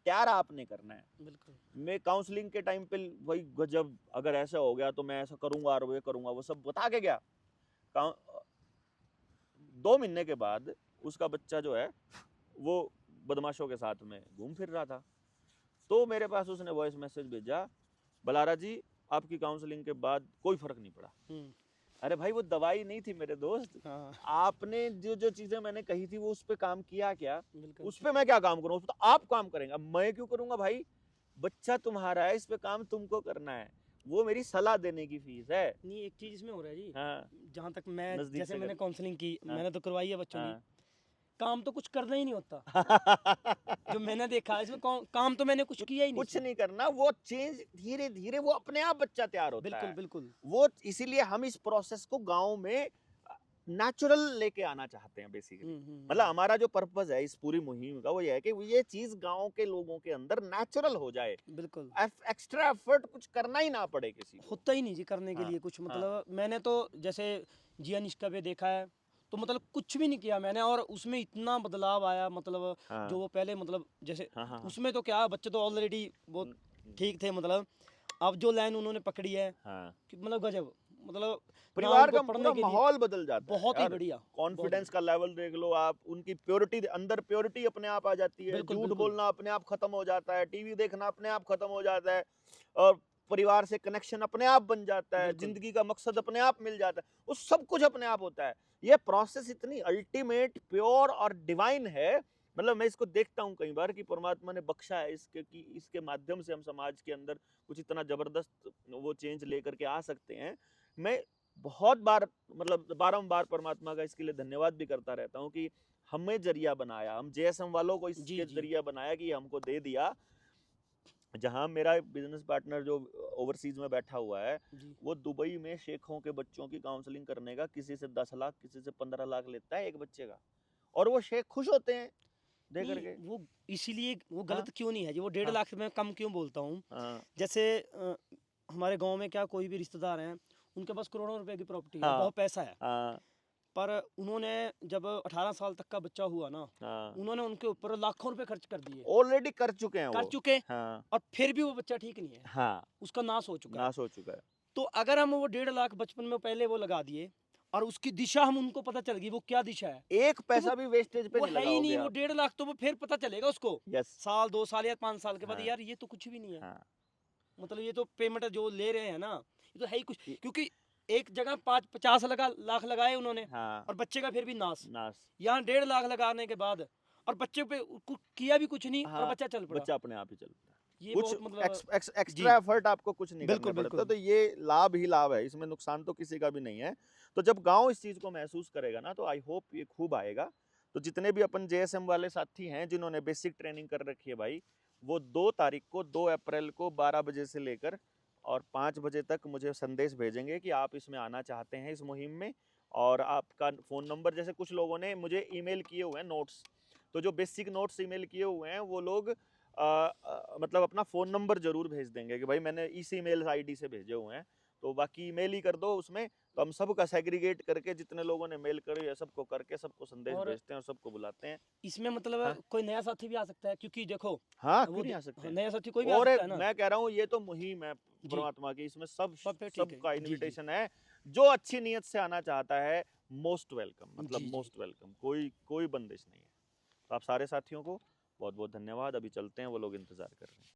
Speaker 2: तैयार आपने करना है।
Speaker 3: बिल्कुल।
Speaker 2: मैं काउंसलिंग के टाइम पे भाई गजब, अगर ऐसा हो गया तो मैं ऐसा करूंगा और वो करूंगा, वो सब बता के गया। 2 महीने के बाद उसका बच्चा जो है वो बदमाशों के साथ में घूम फिर रहा था, तो मेरे पास उसने वॉइस मैसेज भेजा, बलारा जी आपकी काउंसलिंग के बाद कोई फर्क नहीं पड़ा। अरे भाई वो दवाई नहीं थी मेरे दोस्त,
Speaker 3: हाँ।
Speaker 2: आपने जो जो चीजें मैंने कही थी वो उस पे काम किया क्या?
Speaker 3: बिल्कुल।
Speaker 2: उस पे मैं क्या काम करूं, उस पे तो आप काम करेंगे, मैं क्यों करूंगा भाई? बच्चा तुम्हारा है, इस पे काम तुमको करना है, वो मेरी सलाह देने की फीस है।
Speaker 3: नहीं, एक चीज इसमें हो रहा है जी,
Speaker 2: हाँ,
Speaker 3: जहाँ तक मैं
Speaker 2: नजदीक
Speaker 3: जैसे
Speaker 2: से
Speaker 3: मैंने
Speaker 2: कर।
Speaker 3: काउंसलिंग की,
Speaker 2: हाँ।
Speaker 3: मैंने तो करवाई है बच्चों की,
Speaker 2: हाँ।
Speaker 3: काम तो कुछ करना ही नहीं होता। जो मैंने देखा इसमें काम तो मैंने कुछ किया ही नहीं
Speaker 2: कुछ
Speaker 3: इसमें।
Speaker 2: नहीं करना, वो चेंज धीरे धीरे वो अपने आप बच्चा तैयार होता
Speaker 3: बिल्कुल
Speaker 2: है।
Speaker 3: बिल्कुल।
Speaker 2: वो इसीलिए हम इस प्रोसेस को गांव में नेचुरल लेके आना चाहते हैं बेसिकली। मतलब हमारा जो पर्पस है इस पूरी मुहिम का वो ये है कि ये चीज गांव के लोगों के अंदर नेचुरल हो जाए,
Speaker 3: बिल्कुल।
Speaker 2: एक्स्ट्रा एफर्ट कुछ करना ही ना पड़े किसी को।
Speaker 3: होता ही नहीं जी करने के
Speaker 2: हाँ,
Speaker 3: लिए कुछ,
Speaker 2: हाँ।
Speaker 3: मतलब मैंने तो जैसे जिया निष्का पे देखा है, तो मतलब कुछ भी नहीं किया मैंने, और उसमें इतना बदलाव आया, मतलब
Speaker 2: हाँ।
Speaker 3: जो वो पहले मतलब जैसे
Speaker 2: हाँ, हाँ, हाँ।
Speaker 3: उसमें तो क्या, बच्चे तो ऑलरेडी बहुत ठीक थे, मतलब अब जो लाइन उन्होंने पकड़ी है
Speaker 2: हाँ।
Speaker 3: कि मतलब गजब, मतलब
Speaker 2: परिवार
Speaker 3: उनको
Speaker 2: का
Speaker 3: पढ़ने
Speaker 2: पूरा
Speaker 3: के लिए
Speaker 2: माहौल बदल जाता है
Speaker 3: बहुत ही
Speaker 2: यार।
Speaker 3: बढ़िया,
Speaker 2: कॉन्फिडेंस का लेवल देख लो आप, उनकी प्योरिटी, अंदर प्योरिटी अपने आप आ जाती है,
Speaker 3: बिल्कुल,
Speaker 2: झूठ
Speaker 3: बिल्कुल।
Speaker 2: बोलना अपने आप खत्म हो जाता है, टीवी देखना अपने आप खत्म हो जाता है, और परिवार से कनेक्शन अपने आप बन जाता है,
Speaker 3: बिल्कुल।
Speaker 2: जिंदगी का मकसद अपने आप मिल जाता है, वो सब कुछ अपने आप होता है। ये प्रोसेस इतनी अल्टीमेट, प्योर और डिवाइन है। मतलब मैं इसको देखता हूँ कई बार कि परमात्मा ने बख्शा है इसके, कि इसके माध्यम से हम समाज के अंदर कुछ इतना जबरदस्त वो चेंज लेकर के आ सकते हैं। मैं बहुत बार मतलब बारंबार परमात्मा का इसके लिए धन्यवाद भी करता रहता हूँ कि हमें जरिया बनाया, हम जेएसएम वालों को
Speaker 3: जी
Speaker 2: इसके
Speaker 3: जी
Speaker 2: जरिया बनाया कि हमको दे दिया। जहाँ मेरा बिजनेस पार्टनर जो ओवरसीज में बैठा हुआ है,
Speaker 3: जी।
Speaker 2: वो दुबई में शेखों के बच्चों की काउंसलिंग करने का किसी से 10 लाख किसी से 15 लाख लेता है एक बच्चे का, और वो शेख खुश होते हैं दे
Speaker 3: नहीं,
Speaker 2: करके।
Speaker 3: वो इसीलिए वो
Speaker 2: हाँ,
Speaker 3: गलत क्यों नहीं है जी, वो 1.5
Speaker 2: हाँ,
Speaker 3: लाख से मैं कम क्यों बोलता हूँ।
Speaker 2: हाँ,
Speaker 3: जैसे हमारे गांव में क्या, कोई भी रिश्तेदार हैं उनके पास करोड़ों रुपए की प्रॉपर्टी है,
Speaker 2: हाँ,
Speaker 3: बहुत पैसा है,
Speaker 2: हाँ,
Speaker 3: पर उन्होंने जब 18 साल तक का बच्चा हुआ ना,
Speaker 2: हाँ,
Speaker 3: उन्होंने उनके ऊपर लाखों रुपए खर्च कर दिए,
Speaker 2: ऑलरेडी कर चुके हैं
Speaker 3: कर
Speaker 2: वो।
Speaker 3: चुके,
Speaker 2: हाँ,
Speaker 3: और फिर भी वो बच्चा ठीक नहीं है,
Speaker 2: हाँ,
Speaker 3: उसका नाश हो चुका है।
Speaker 2: नाश हो चुका है।
Speaker 3: तो अगर हम वो 1.5 लाख बचपन में पहले वो लगा दिए, और उसकी दिशा हम उनको पता चल गई वो क्या दिशा है,
Speaker 2: एक पैसा भी वेस्टेज पे
Speaker 3: वो
Speaker 2: नहीं
Speaker 3: है ही नहीं,
Speaker 2: लगाओगे
Speaker 3: वो
Speaker 2: आप।
Speaker 3: 1.5 लाख तो वो फिर पता चलेगा उसको
Speaker 2: यस।
Speaker 3: साल 2 साल या 5 साल के बाद,
Speaker 2: हाँ,
Speaker 3: यार ये तो कुछ भी नहीं है,
Speaker 2: हाँ,
Speaker 3: मतलब ये तो पेमेंट जो ले रहे हैं ना, ये तो है ही कुछ,
Speaker 2: ये-
Speaker 3: क्योंकि एक जगह 50 लाख लगाए उन्होंने,
Speaker 2: हाँ,
Speaker 3: और बच्चे का फिर भी नाश,
Speaker 2: नाश।
Speaker 3: यहाँ 1.5 लाख लगाने के बाद, और बच्चे पे किया भी कुछ नहीं, और
Speaker 2: हाँ,
Speaker 3: बच्चा चल पड़ा,
Speaker 2: बच्चा अपने आप ही चल पड़ा।
Speaker 3: ये
Speaker 2: कुछ
Speaker 3: बहुत मतलब
Speaker 2: एक्स्ट्रा एफर्ट आपको कुछ नहीं करने
Speaker 3: बिल्कुल
Speaker 2: पड़ता,
Speaker 3: बिल्कुल।
Speaker 2: तो ये लाभ ही लाभ है, इसमें नुकसान तो किसी का भी नहीं है। तो जब गांव इस चीज को महसूस करेगा ना, तो आई होप ये खूब आएगा। तो जितने भी अपन JSM वाले साथी हैं जिन्होंने बेसिक ट्रेनिंग कर रखी है भाई, वो 2 तारीख को 2 अप्रैल को 12 बजे से लेकर और 5 बजे तक मुझे संदेश भेजेंगे कि आप इसमें आना चाहते हैं इस मुहिम में, और आपका फ़ोन नंबर, जैसे कुछ लोगों ने मुझे ईमेल किए हुए हैं नोट्स, तो जो बेसिक नोट्स ईमेल किए हुए हैं वो लोग मतलब अपना फ़ोन नंबर ज़रूर भेज देंगे कि भाई मैंने इस ईमेल आईडी से भेजे हुए हैं, तो बाकी ईमेल ही कर दो उसमें, तो हम सबका सेग्रीगेट करके जितने लोगों ने मेल करी है सबको करके सबको संदेश
Speaker 3: और
Speaker 2: भेजते हैं और सबको बुलाते हैं।
Speaker 3: इसमें मतलब
Speaker 2: हाँ?
Speaker 3: कोई नया साथी भी आ सकता है, क्योंकि देखो
Speaker 2: हाँ,
Speaker 3: वो
Speaker 2: क्यों नहीं आ सकते हैं?
Speaker 3: नया साथी कोई भी आ
Speaker 2: और
Speaker 3: सकता है ना।
Speaker 2: मैं कह रहा हूँ ये तो मुहिम है
Speaker 3: जी।
Speaker 2: परमात्मा की, इसमें सब
Speaker 3: सब पे ठीक है।
Speaker 2: सबका
Speaker 3: जी, जी।
Speaker 2: इनविटेशन है। जो अच्छी नीयत से आना चाहता है मोस्ट वेलकम, मतलब
Speaker 3: जी, जी।
Speaker 2: मोस्ट वेलकम, कोई बंदिश नहीं है। तो आप सारे साथियों को बहुत बहुत धन्यवाद। अभी चलते हैं, वो लोग इंतजार कर रहे हैं।